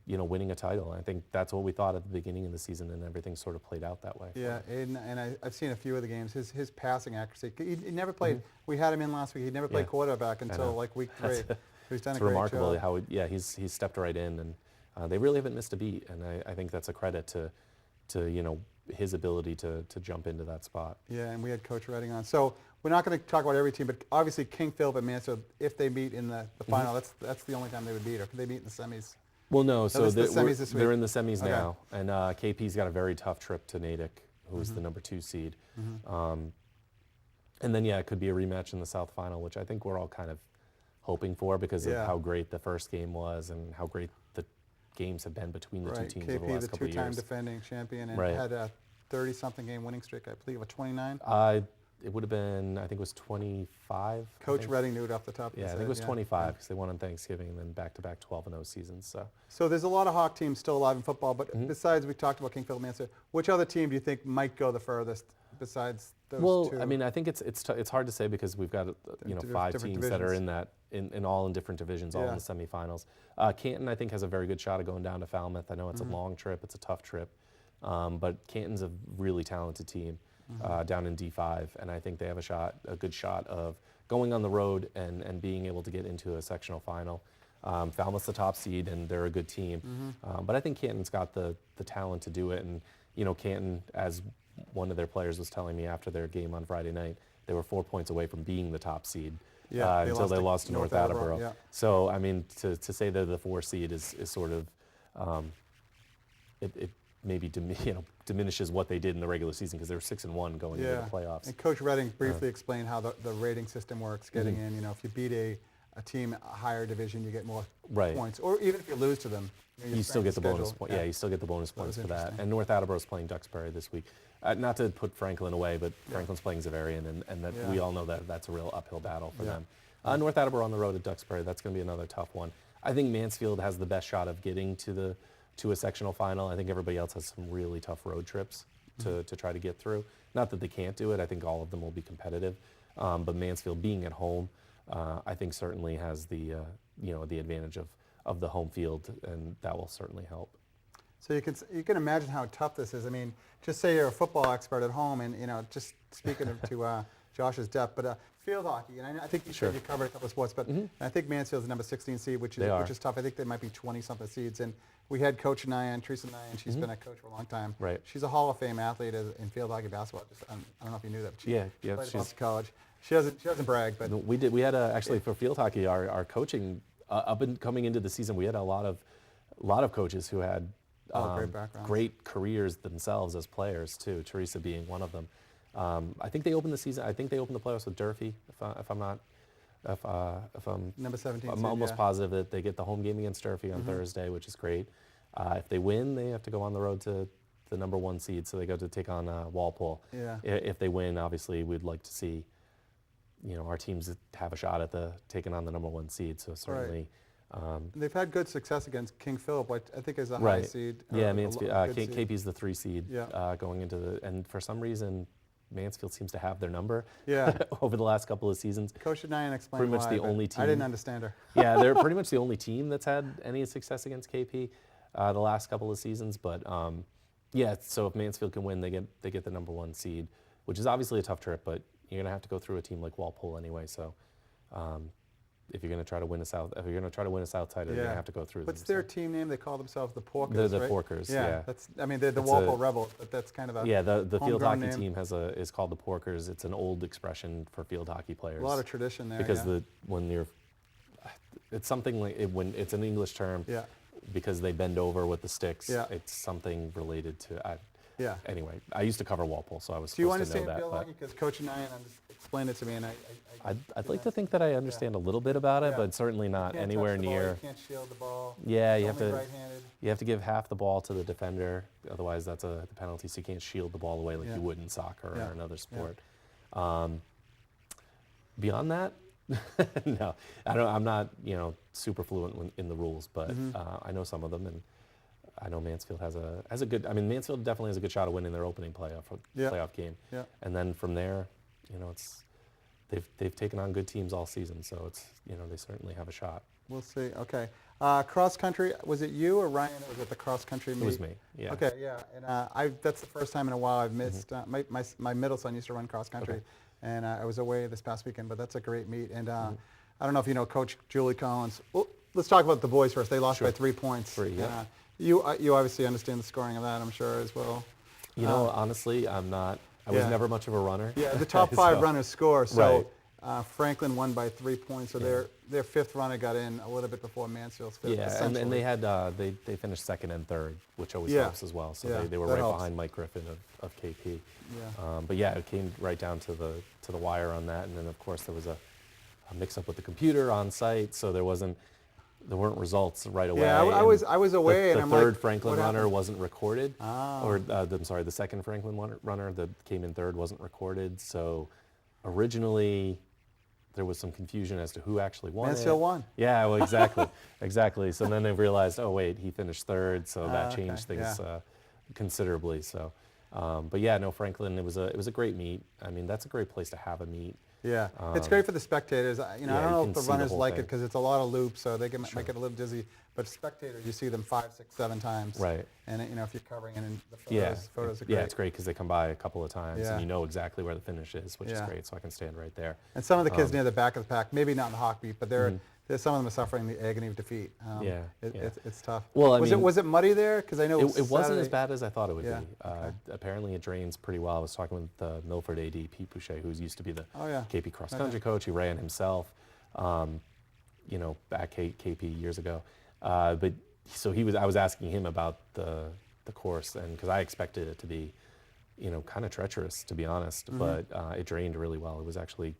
winning a title. I think that's what we thought at the beginning of the season, and everything sort of played out that way. Yeah, Aiden, and I've seen a few of the games. His passing accuracy. He never played. We had him in last week. He never played quarterback until week 3. He's done a great remarkable job. how he's stepped right in, and they really haven't missed a beat. And I think that's a credit to his ability to jump into that spot. Yeah, and we had Coach Redding on. So we're not going to talk about every team, but obviously King Philip and Mansfield, if they meet in the final, that's the only time they would beat. Or could they meet in the semis? Well, no. So they're in the semis Okay. now, and KP's got a very tough trip to Natick, who's the #2 seed. And then it could be a rematch in the South final, which I think we're all kind of hoping for because of how great the first game was and how great the games have been between the two teams KP, over the last couple of years. the two-time defending champion, and had a 30-something game winning streak, I believe, of 29. It would have been, I think it was 25. Coach Redding knew it off the top of his head. head. I think it was 25 because they won on Thanksgiving and then back-to-back 12-0 seasons. So there's a lot of Hawk teams still alive in football, but besides we talked about King Philip Mansfield, which other team do you think might go the furthest besides those two? Well, I mean, I think it's hard to say because we've got 5 teams that are in that in different divisions, all in the semifinals. Canton, I think, has a very good shot of going down to Falmouth. I know it's a long trip, it's a tough trip, but Canton's a really talented team down in D5, and I think they have a good shot of going on the road and being able to get into a sectional final. Falmouth's the top seed, and they're a good team. But I think Canton's got the talent to do it. And, Canton, as one of their players was telling me after their game on Friday night, they were 4 points away from being the top seed until they lost to North Attleboro. Yeah. So, I mean, to say they're the 4 seed is sort of, it maybe diminishes what they did in the regular season, because they were 6-1 going into the playoffs. And Coach Redding briefly explained how the rating system works, getting in. If you beat a team a higher division, you get more points. Or even if you lose to them, you still get the bonus point. Yeah, you still get the bonus points for that. And North Attleboro's playing Duxbury this week. Not to put Franklin away, but Franklin's playing Xaverian, and that we all know that that's a real uphill battle for them. North Attleboro on the road at Duxbury, that's going to be another tough one. I think Mansfield has the best shot of getting to a sectional final. I think everybody else has some really tough road trips to try to get through. Not that they can't do it. I think all of them will be competitive. But Mansfield being at home, I think certainly has the the advantage of the home field, and that will certainly help. So you can imagine how tough this is. I mean, just say you're a football expert at home, and just speaking to Josh's depth, but field hockey, and I think you said you covered a couple of sports, but I think Mansfield's the number 16 seed, which is tough. I think they might be 20-something seeds, and we had Coach Teresa Nyan. She's been a coach for a long time. Right. She's a Hall of Fame athlete in field hockey basketball. I don't know if you knew that. But she played she's college. She doesn't brag, but we had actually for field hockey, our coaching up and coming into the season, we had a lot of coaches who had great backgrounds, great careers themselves as players too. Teresa being one of them. I think they opened the season. I think they opened the playoffs with Durfee. If I'm number 17. I'm almost positive that they get the home game against Durfee on Thursday, which is great. If they win, they have to go on the road to the number 1 seed, so they go to take on Walpole. Yeah. If they win, obviously we'd like to see our teams have a shot at taking on the number 1 seed. So certainly. They've had good success against King Philip, which I think is a high seed. Yeah, KP's the 3 seed Yeah. going into and for some reason Mansfield seems to have their number Yeah. over the last couple of seasons. Coach Nyan explained Pretty much why, the only team. I didn't understand her. Yeah, they're pretty much the only team that's had any success against KP the last couple of seasons. But so if Mansfield can win, they get the number 1 seed, which is obviously a tough trip, but you're gonna have to go through a team like Walpole anyway. So if you're gonna try to win a South Sider, you're gonna have to go through. What's their team name? They call themselves the Porkers. They're the right? Porkers. Yeah. They're the Walpole Rebels, but that's kind of a the field hockey name. team is called the Porkers. It's an old expression for field hockey players. A lot of tradition there. Because it's something like when it's an English term. Yeah. Because they bend over with the sticks. Yeah. It's something related to. Yeah. Anyway, I used to cover Walpole, so I was Do you supposed to know understand that. field hockey? Because Coach Nyan explained it to me, and I'd like to think that I understand a little bit about it, but certainly not you can't anywhere touch the ball, near. you can't shield the ball. Yeah, you Only have to. right-handed. You have to give half the ball to the defender, otherwise that's the penalty. So you can't shield the ball away like you would in soccer or another sport. Beyond that, no, I'm not super fluent in the rules, but I know some of them, and I know Mansfield has a good. I mean, Mansfield definitely has a good shot of winning their opening playoff game. Yeah. And then from there, it's they've taken on good teams all season, so it's they certainly have a shot. We'll see. Okay. Cross country, was it you or Ryan that was at the cross country meet? It was me, yeah. Okay, yeah. And that's the first time in a while I've missed. My middle son used to run cross country, and I was away this past weekend, but that's a great meet. And I don't know if you know Coach Julie Collins. Well, let's talk about the boys first. They lost by 3 points. 3, yeah. You obviously understand the scoring of that, I'm sure, as well. Honestly, I'm not. I was never much of a runner. Yeah, the top 5 runners score. So Franklin won by 3 points. So their 5th runner got in a little bit before Mansfield's 5th. Yeah, and they had they finished 2nd and 3rd, which always helps as well. So they were right behind Mike Griffin of KP. Yeah. But yeah, it came right down to the wire on that, and then of course there was a mix-up with the computer on site, so there weren't results right away. Yeah, I was away, and I'm like, the 3rd Franklin runner wasn't recorded, or the 2nd Franklin runner that came in 3rd wasn't recorded. So originally there was some confusion as to who actually won. Mansfield won. Yeah, well, exactly. So then they realized, oh wait, he finished 3rd, so that changed things considerably. So, but yeah, no, Franklin, it was a great meet. I mean, that's a great place to have a meet. Yeah, it's great for the spectators. I yeah, don't you know can if the see the runners whole like it thing. because it's a lot of loops, so they might get a little dizzy. But spectators, you see them 5, 6, 7 times. Right. And if you're covering it, and the Yeah, photos are great. yeah, it's great because they come by a couple of times Yeah. and you know exactly where the finish is, which is Yeah. great. So I can stand right there. And some of the kids near the back of the pack, maybe not in the hockey, but there's some of them are suffering the agony of defeat. Yeah, yeah. It's tough. Well, I mean, was it muddy there? Because I know it wasn't Saturday- as bad as I thought it would Yeah, be. okay. Apparently, it drains pretty well. I was talking with the Milford AD, Pete Boucher, who's used to be the Oh, yeah. KP cross country coach. He ran himself, back KP years ago. But so I was asking him about the course, and because I expected it to be, kind of treacherous, to be honest. But it drained really well. It was actually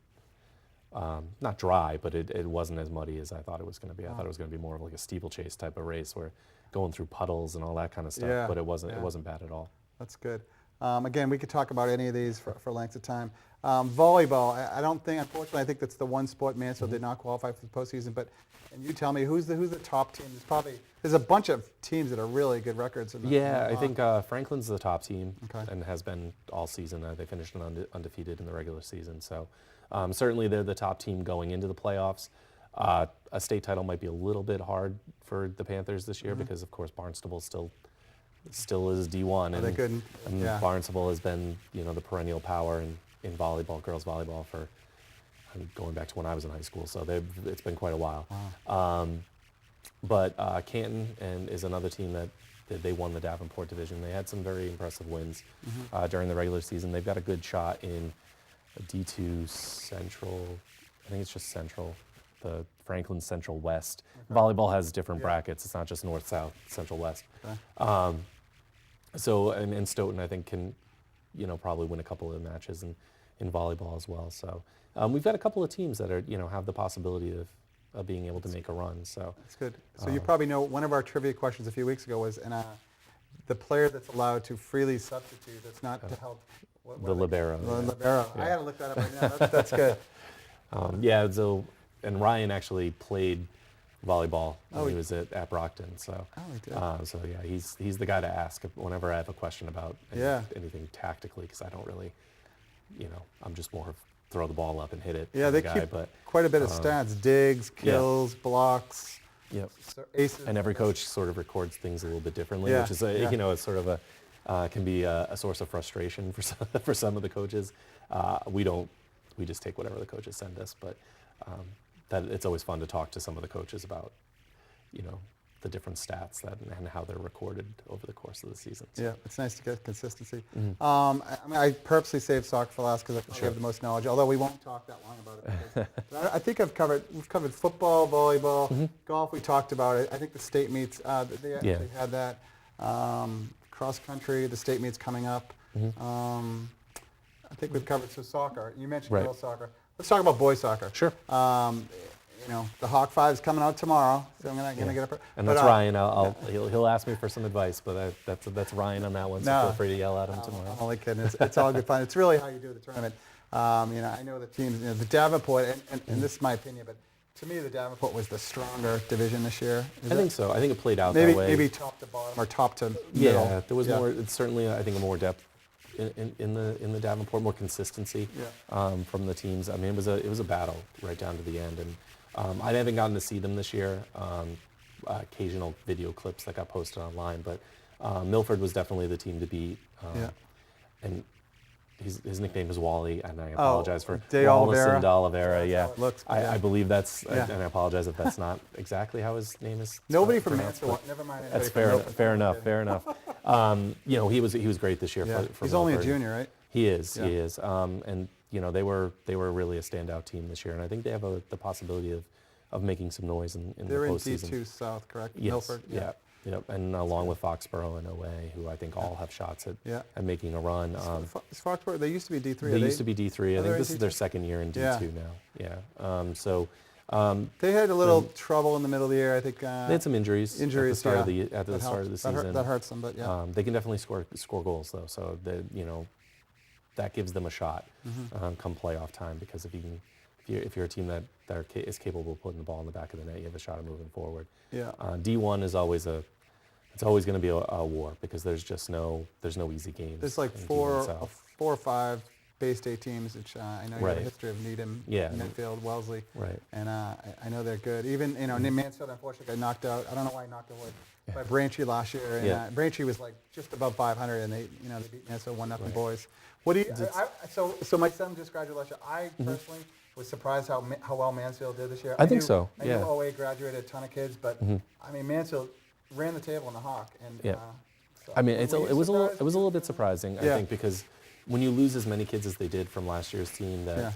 not dry, but it wasn't as muddy as I thought it was going to be. I thought it was going to be more of like a steeplechase type of race, where going through puddles and all that kind of stuff. Yeah, But it wasn't. yeah. It wasn't bad at all. That's good. Again, we could talk about any of these for lengths of time. Volleyball, I don't think, unfortunately, I think that's the one sport Mansfield did not qualify for the postseason. But and you tell me, who's the top team? There's a bunch of teams that are really good records. Yeah, I think Franklin's the top team Okay. and has been all season. They finished undefeated in the regular season. So certainly they're the top team going into the playoffs. A state title might be a little bit hard for the Panthers this year because, of course, Barnstable still is D1. Are they good? And Yeah. Barnstable has been, the perennial power in volleyball, girls volleyball, for going back to when I was in high school. So it's been quite a while. Wow. But Canton is another team that they won the Davenport division. They had some very impressive wins during the regular season. They've got a good shot in D2 Central. I think it's just Central, the Franklin Central West. Okay. Volleyball has different Yeah. brackets. It's not just North, South, Central, West. Okay. So and Stoughton, I think, can probably win a couple of matches in volleyball as well. So we've got a couple of teams that are have the possibility of being able to make a run. So That's good. So you probably know one of our trivia questions a few weeks ago was, the player that's allowed to freely substitute, that's not to help. the libero. The libero. I got to look that up right now. That's good. Yeah. So and Ryan actually played volleyball when Oh, he was at Brockton. So Oh, he did. so yeah, he's the guy to ask whenever I have a question about Yeah. anything tactically, because I don't really, I'm just more of throw the ball up and hit it. Yeah, kind they of guy, keep but quite a bit of stats: digs, kills, blocks, yep. aces. And every coach sort of records things a little bit differently, Yeah, which is yeah. it's sort of can be a source of frustration for some of the coaches. We just take whatever the coaches send us, but that it's always fun to talk to some of the coaches about the different stats and how they're recorded over the course of the season. So, Yeah, it's nice to get consistency. I purposely saved soccer for last because I think I have the most knowledge. Although we won't talk that long about it. Because I think we've covered football, volleyball, golf. We talked about it. I think the state meets. They actually had that. Cross country, the state meets coming up. I think we've covered soccer. You mentioned Right. girls soccer. Let's talk about boys soccer. Sure. The Hawk Five's coming out tomorrow, so I'm gonna get up. And but, that's Ryan. He'll ask me for some advice, but that's Ryan on that one. So No. feel free to yell at him tomorrow. I'm only kidding. It's all good fun. It's really how you do the tournament. I know the teams. The Davenport, and this is my opinion, but to me, the Davenport was the stronger division this year. I think so. I think it played out Maybe that way. maybe top to bottom or top to middle. Yeah, there was more. It's certainly, I think, a more depth in the Davenport, more consistency from the teams. I mean, it was a battle right down to the end, and I haven't gotten to see them this year. Occasional video clips that got posted online, but Milford was definitely the team to beat. And his nickname is Wally, and I apologize for De Wallace Oliveira. and D'Oliveira. Yeah, how it looks, I believe that's, Yeah. and I apologize if that's not exactly how his name is. Nobody from pronounced, Mansfield. but Never mind. That's anybody from Milford. fair enough. Fair enough. He was great this year. Yeah. For He's only a Milford. junior, right? He is. Yeah. He is. And they were really a standout team this year, and I think they have the possibility of making some noise in They're the in postseason. D2 South, correct? Yes. Milford. Yeah. Yep. And along with Foxborough and OA, who I think all have shots Yeah. at making a run. Is Foxborough, they used to be D3. They used to be D3. I Are they think in this is their D2? second year in Yeah. D2 now. Yeah. They had a little trouble in the middle of the year, I think. They had some injuries at the start of the That start of the helps. season. That hurts them, but yeah. They can definitely score goals though, so that gives them a shot come playoff time, because if you're a team that is capable of putting the ball in the back of the net, you have a shot of moving forward. Yeah. D1 is always it's always going to be a war, because there's no easy games. There's like in D1 four South. or five Bay State teams, which I know you have a Right. history of Needham, Yeah. Midfield, Wellesley. Right. And I know they're good. Even, Mansfield unfortunately got knocked out. I don't know why he knocked out by Braintree last year. And Yeah. Braintree was like just above 500, and they beat Mansfield 1-0 boys. What do you? So my son just graduated last year. I personally was surprised how well Mansfield did this year. I think so. I knew OA graduated a ton of kids, but I mean Mansfield ran the table in the Hawk. And Yeah. so I mean, it were you was a surprised? little bit surprising, I Yeah. think, because when you lose as many kids as they did from last year's team, that Yeah.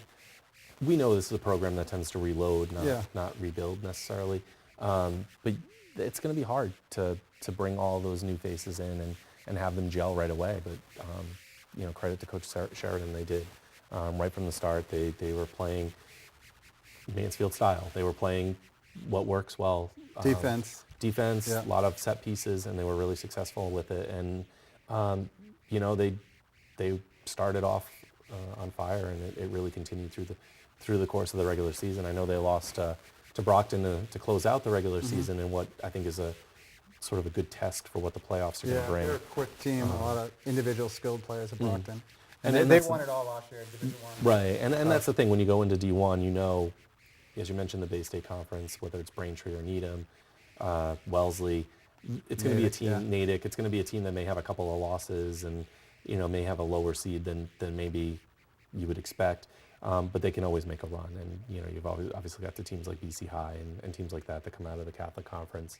we know this is a program that tends to reload, Yeah. not rebuild necessarily. But it's going to be hard to bring all those new faces in and have them gel right away. But credit to Coach Sheridan, they did. Right from the start, they were playing Mansfield style. They were playing what works well. Defense. A lot of set pieces, and they were really successful with it. And they started off on fire, and it really continued through the course of the regular season. I know they lost to Brockton to close out the regular season, in what I think is a sort of a good test for what the playoffs are going to bring. They're a quick team. A lot of individual skilled players at Brockton. And they that's- won it all last year, Division I. Right, and that's the thing. When you go into D1, as you mentioned, the Bay State Conference, whether it's Braintree or Needham, Wellesley, it's going to be a team, Natick, it's going to be a team that may have a couple of losses and, may have a lower seed than maybe you would expect. But they can always make a run. And, you've obviously got the teams like BC High and teams like that come out of the Catholic Conference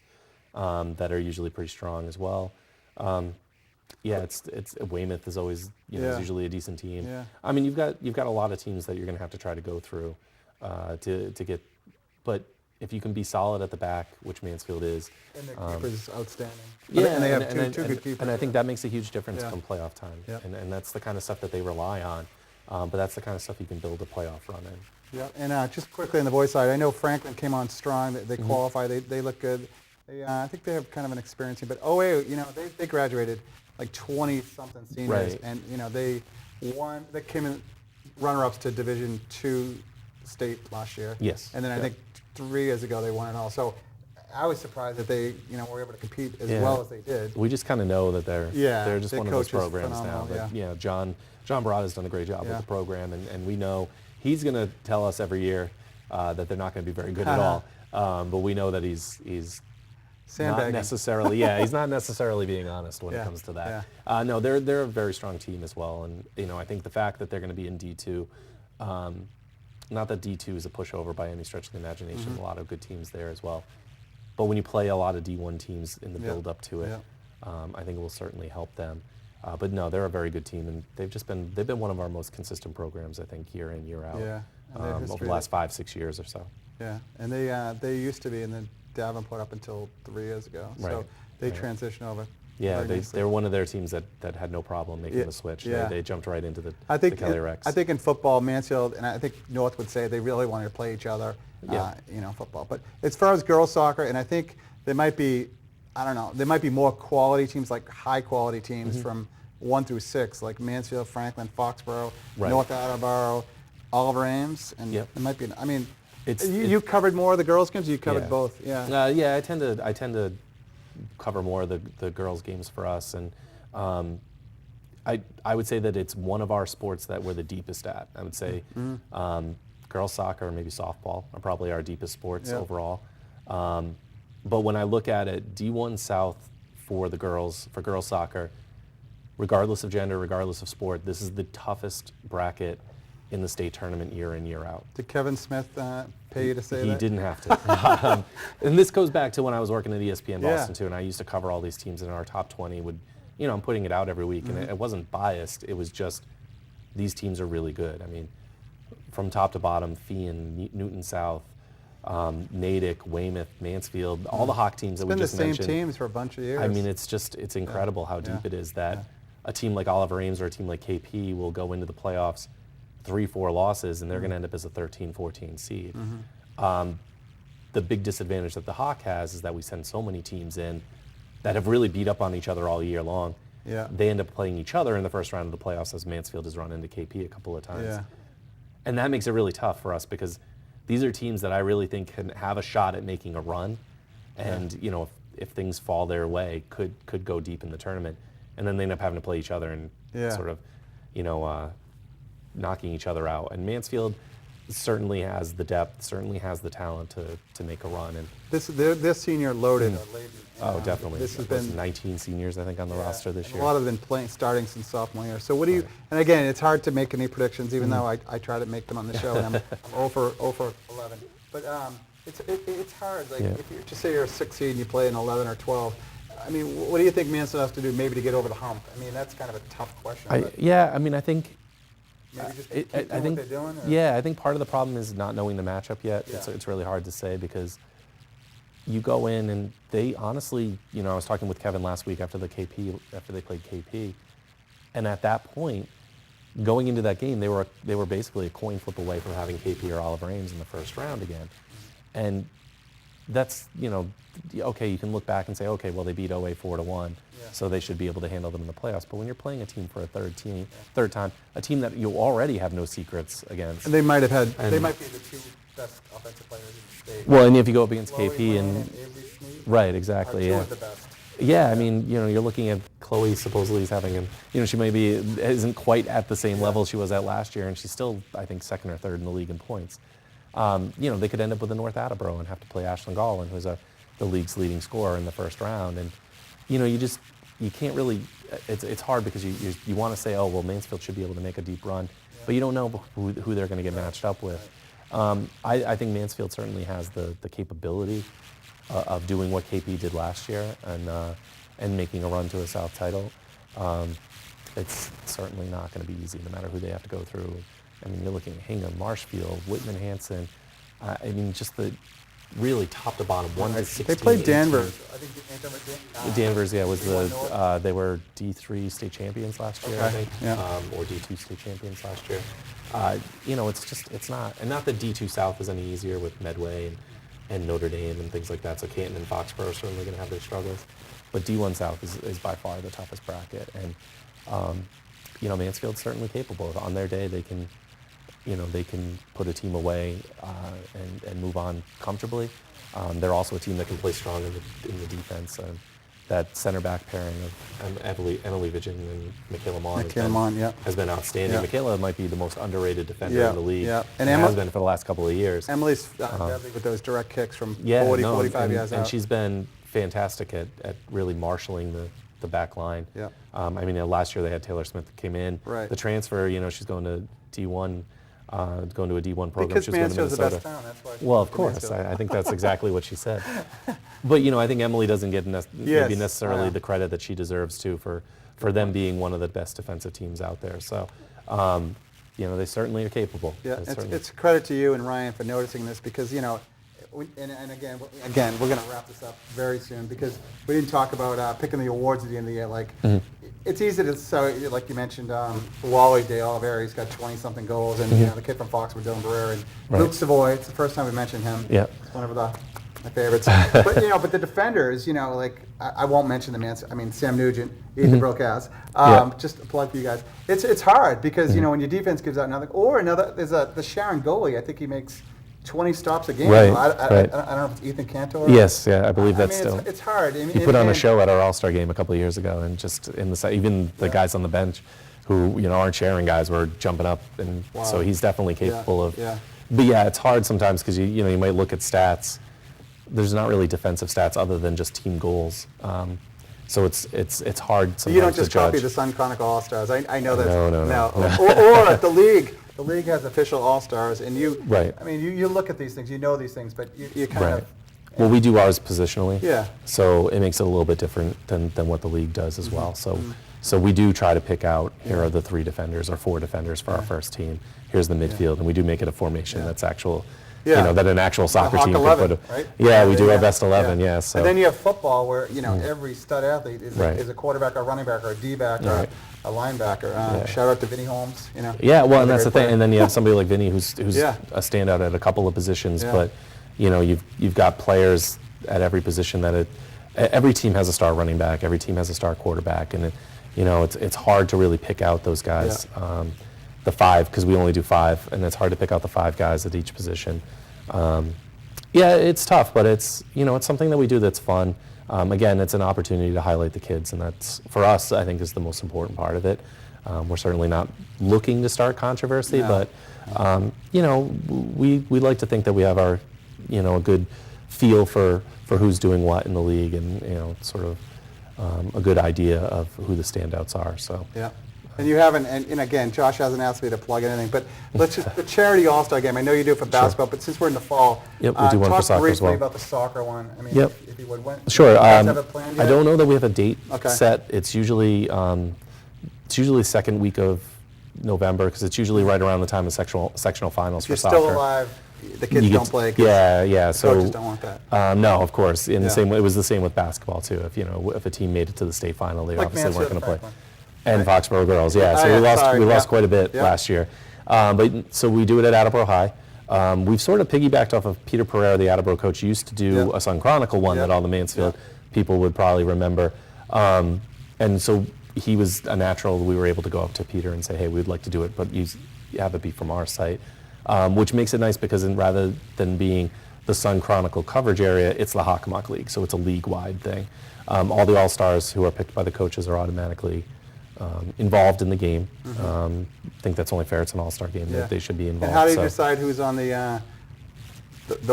that are usually pretty strong as well. It's Weymouth is always, is usually a decent team. Yeah. I mean, you've got a lot of teams that you're going to have to try to go through to get, but if you can be solid at the back, which Mansfield is. And their keeper's outstanding. Yeah, And they have two good keepers. And I think that makes a huge difference Yeah. come playoff time. Yeah. And that's the kind of stuff that they rely on. But that's the kind of stuff you can build a playoff run in. Yeah, and just quickly on the boys' side, I know Franklin came on strong. They qualify. They look good. I think they have kind of an experience here. But OA, they graduated like 20-something seniors, Right. and they won. They came in runner-ups to Division II state last year. Yes. And then I think 3 years ago they won it all. So I was surprised that they were able to compete as Yeah. well as they did. We just kind of know that they're just their one of those coach is programs now. phenomenal, But John Barada has done a great job Yeah. with the program, and we know he's going to tell us every year that they're not going to be very good at all. But we know that he's not Sandbagging. necessarily. He's not necessarily being honest when it comes to that. No, they're a very strong team as well, and I think the fact that they're going to be in D2. Not that D2 is a pushover by any stretch of the imagination. A lot of good teams there as well. But when you play a lot of D1 teams in the build up to it, I think it will certainly help them. But no, they're a very good team, and they've been one of our most consistent programs, I think, year in, year out. Yeah. And their Over history the last 5-6 years or so. Yeah, and they used to be in the Davenport up until 3 years ago. So Right, they right. transitioned over. Yeah, very nicely. they were one of their teams that had no problem making Yeah, the switch. yeah. They jumped right into the Kelly Rex. I think in football, Mansfield and I think North would say they really wanted to play each other. Yeah. Football. But as far as girls soccer, and I think there might be, there might be more quality teams, like high quality teams from 1 through 6, like Mansfield, Franklin, Foxborough, Right. North Attleboro, Oliver Ames, and Yep. it might be. I mean, It's- you covered more of the girls games. You covered Yeah. both. Yeah. I tend to cover more of the girls' games for us, and I would say that it's one of our sports that we're the deepest at. I would say girls soccer and maybe softball are probably our deepest sports Yeah. overall. But when I look at it, D1 South for girls soccer, regardless of gender, regardless of sport, this is the toughest bracket in the state tournament year in, year out. Did Kevin Smith pay you to say that? He didn't have to. And this goes back to when I was working at ESPN Yeah. Boston too, and I used to cover all these teams, and our top 20 would, I'm putting it out every week, and it wasn't biased. It was just these teams are really good. I mean, from top to bottom, Feehan, Newton South, Natick, Weymouth, Mansfield, all the Hawk teams that we It's been the just same mentioned. teams for a bunch of years. I mean, it's incredible how deep it is that a team like Oliver Ames or a team like KP will go into the playoffs 3-4 losses, and they're going to end up as a 13-14 seed. The big disadvantage that the Hawk has is that we send so many teams in that have really beat up on each other all year long. Yeah. They end up playing each other in the first round of the playoffs, as Mansfield has run into KP a couple of times. Yeah. And that makes it really tough for us because these are teams that I really think can have a shot at making a run, and if things fall their way, could go deep in the tournament, and then they end up having to play each other and Yeah. sort of, knocking each other out. And Mansfield certainly has the depth, certainly has the talent to make a run. And This senior loaded. oh, definitely. This has There's been 19 seniors, I think, on the roster this and year. A lot of them been starting since sophomore year. So what do you? And again, it's hard to make any predictions, even though I try to make them on the show, and I'm 0 for 11. But it's hard. Like if you just say you're a 6 seed and you play an 11 or 12. I mean, what do you think Mansfield has to do maybe to get over the hump? I mean, that's kind of a tough question. I mean, I think. Maybe just keep doing what they're doing? Or? Yeah, I think part of the problem is not knowing the matchup yet. Yeah. It's really hard to say because you go in and they honestly, I was talking with Kevin last week after they played KP, and at that point, going into that game, they were basically a coin flip away from having KP or Oliver Ames in the first round again, and that's okay. You can look back and say, okay, well they beat OA 4-1, so they should be able to handle them in the playoffs. But when you're playing a team for a third time, a team that you already have no secrets against, and they might have had. They might be the two best offensive players in the state. Well, and if you go up against Chloe KP and and Avery Schmeed right, exactly, are two yeah. of the best. Yeah, I mean, you're looking at Chloe supposedly is having she maybe isn't quite at the same level she was at last year, and she's still, I think, second or third in the league in points. They could end up with a North Attleboro and have to play Ashlyn Gallen, who's the league's leading scorer in the first round, and you can't really. It's hard because you want to say, oh well, Mansfield should be able to make a deep run, but you don't know who they're going to get matched up with. I think Mansfield certainly has the capability of doing what KP did last year and making a run to a South title. It's certainly not going to be easy, no matter who they have to go through. I mean, you're looking at Hingham, Marshfield, Whitman Hanson. I mean, just the really top to bottom, 1 to 16. They played Danvers. 18. I think Danvers, they were D3 state champions last year, I think, or D2 state champions last year. It's not, and not that D2 South is any easier with Medway and Notre Dame and things like that. So Canton and Foxborough are certainly going to have their struggles, but D1 South is by far the toughest bracket, and Mansfield's certainly capable. On their day, they can put a team away and move on comfortably. They're also a team that can play strong in the defense. That center back pairing of Emily Vigin and Michaela Mon has been outstanding. Yeah. Michaela might be the most underrated defender in the league. Yeah. And has been for the last couple of years. Emily's deadly with those direct kicks from 45 yards out. And she's been fantastic at really marshalling the back line. Yeah. Last year they had Taylor Smith that came in. Right. The transfer, she's going to D1. Going to a D1 program. Because She's going to Mansfield's Minnesota. the best town, that's why. Well, of course. I think that's exactly what she said. But I think Emily doesn't get maybe necessarily the credit that she deserves to for them being one of the best defensive teams out there. So, they certainly are capable. Yeah, it's credit to you and Ryan for noticing this because again, we're going to wrap this up very soon because we didn't talk about picking the awards at the end of the year. Like, it's easy to say, like you mentioned, Wally Day Oliveira, he's got 20-something goals, and the kid from Foxwood, Dylan Barrera, and Luke Savoy. It's the first time we mentioned him. Yeah, it's one of my favorites. But the defenders, I won't mention the man. I mean, Sam Nugent, Ethan Brokaz. Just a plug for you guys. It's hard because when your defense gives out there's the Sharon goalie. I think he makes 20 stops a game. Right, I don't know if it's Ethan Cantor. Yes, I believe that's still. It's hard. He put on a show at our All-Star game a couple of years ago, and just even the guys on the bench who aren't sharing guys were jumping up, and so he's definitely capable of. Yeah. But it's hard sometimes because you might look at stats. There's not really defensive stats other than just team goals. So it's hard sometimes to judge. You don't just copy the Sun Chronicle All-Stars. I know that. No. Or the league. The league has official All-Stars, and you. Right. I mean, you look at these things, you know these things, but you kind of. Well, we do ours positionally. Yeah. So it makes it a little bit different than what the league does as well. So we do try to pick out, here are the 3 defenders or 4 defenders for our first team. Here's the midfield, and we do make it a formation that's actual. That an actual soccer team can put. Right? Yeah, we do our best 11. So. And then you have football, where every stud athlete is a quarterback, or a running back, or a D-back, or a linebacker. Shout out to Vinny Holmes. Yeah, well, and that's the thing. And then you have somebody like Vinny who's a standout at a couple of positions, but you've got players at every position that every team has a star running back, every team has a star quarterback, and it's hard to really pick out those guys. The 5, because we only do 5, and it's hard to pick out the 5 guys at each position. It's tough, but it's something that we do that's fun. Again, it's an opportunity to highlight the kids, and that's, for us, I think, is the most important part of it. We're certainly not looking to start controversy, No. but we like to think that we have our, a good feel for who's doing what in the league, and sort of a good idea of who the standouts are. So. Yeah. And you haven't, and again, Josh hasn't asked me to plug anything, but let's just, the charity All-Star game, I know you do it for basketball, but since we're in the fall, Yep, we do one for soccer as talk briefly well. about the soccer one. I mean, Yep. if you would. When, Sure. do you guys have it planned yet? I don't know that we have a date Okay. set. It's usually second week of November, because it's usually right around the time of sectional finals If for you're soccer. still alive, the kids You don't get- play 'cause Yeah. the So coaches don't want that. no, of course. In Yeah. the same way, it was the same with basketball too. If a team made it to the state final, they Like obviously weren't going to play. Franklin. And Foxborough girls, yeah. Oh, So yeah, we sorry, lost yeah. quite a bit Yeah. last year. So we do it at Attleboro High. We've sort of piggybacked off of Peter Pereira, the Attleboro coach, used to do Yeah. a Sun Chronicle one Yeah. that all the Mansfield people would probably remember. And so he was a natural. We were able to go up to Peter and say, hey, we'd like to do it, but you have it be from our site, which makes it nice because rather than being the Sun Chronicle coverage area, it's the Hockomock League, so it's a league-wide thing. All the All-Stars who are picked by the coaches are automatically involved in the game. I think that's only fair. It's an all-star game. Yeah. They should be involved. And how do you so. decide who's on the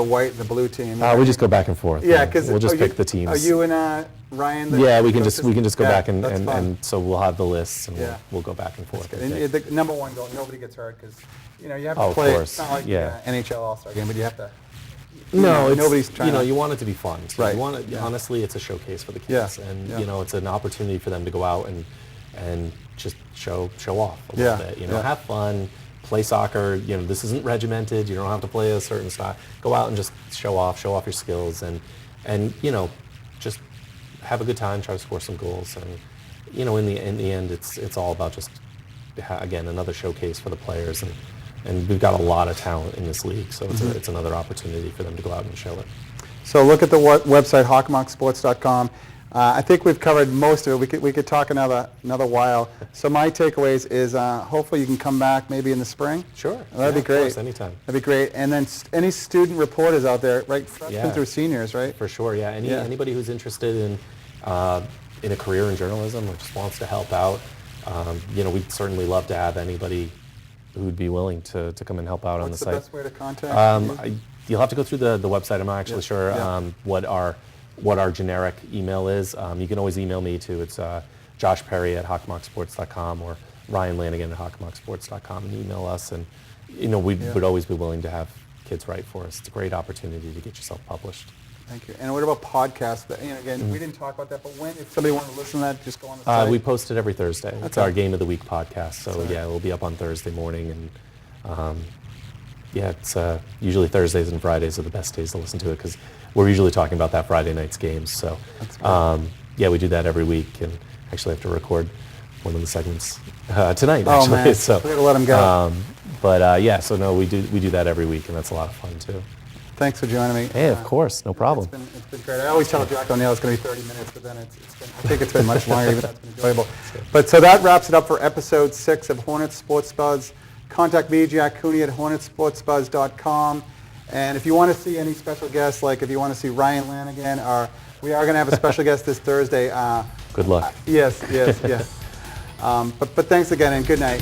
white, the blue team? We just go back and forth. Yeah, because we'll just pick the teams. Are you and Ryan? Yeah, we can just go Yeah, back and that's fun. so we'll have the lists and Yeah. we'll go back and forth. And the number one goal, nobody gets hurt because you have to Oh, of play. course. It's not like Yeah. NHL All-Star game, but you have to. No, nobody's trying. you want it to be fun. So Right. You want it, Yeah. Honestly, it's a showcase for the Yeah. kids, and Yeah. it's an opportunity for them to go out and just show off a Yeah. little bit. Yeah. Have fun, play soccer. This isn't regimented. You don't have to play a certain style. Go out and just show off your skills, and just have a good time. Try to score some goals, and in the end, it's all about just again another showcase for the players, and we've got a lot of talent in this league, so it's another opportunity for them to go out and show it. So look at the website HockomockSports.com. I think we've covered most of it. We could talk another while. So my takeaways is hopefully you can come back maybe in the spring. Sure. That'd be Of great. course, anytime. That'd be great. And then any student reporters out there, right, freshmen Yeah. through seniors, right? For sure, yeah. Yeah. Anybody who's interested in a career in journalism or just wants to help out, we'd certainly love to have anybody who'd be willing to come and help out on the What's the site. best way to contact you? You'll have to go through the website. I'm not actually sure Yeah. what our generic email is. You can always email me too. It's Josh Perry at HockomockSports.com or Ryan Lanigan at HockomockSports.com, and email us. And we would always be willing to have kids write for us. It's a great opportunity to get yourself published. Thank you. And what about podcasts? Again, we didn't talk about that, but if somebody wanted to listen to that, just go on the site. We post it every Thursday. It's Okay. our Game of the Week podcast. So Sorry. yeah, it'll be up on Thursday morning, and it's usually Thursdays and Fridays are the best days to listen to it because we're usually talking about that Friday night's games. So we do that every week, and actually have to record one of the segments tonight. Oh, Actually, man. so We gotta let 'em go. So no, we do that every week, and that's a lot of fun too. Thanks for joining me. Hey, of course, no problem. It's been great. I always tell Jack O'Neill it's going to be 30 minutes, but then I think it's been much longer, even though it's been enjoyable. But so that wraps it up for episode 6 of Hornets Sports Buzz. Contact me, Jack Cooney, at HornetsSportsBuzz.com. And if you want to see any special guests, like if you want to see Ryan Lanigan, we are going to have a special guest this Thursday. Good luck. Yes. But thanks again, and good night.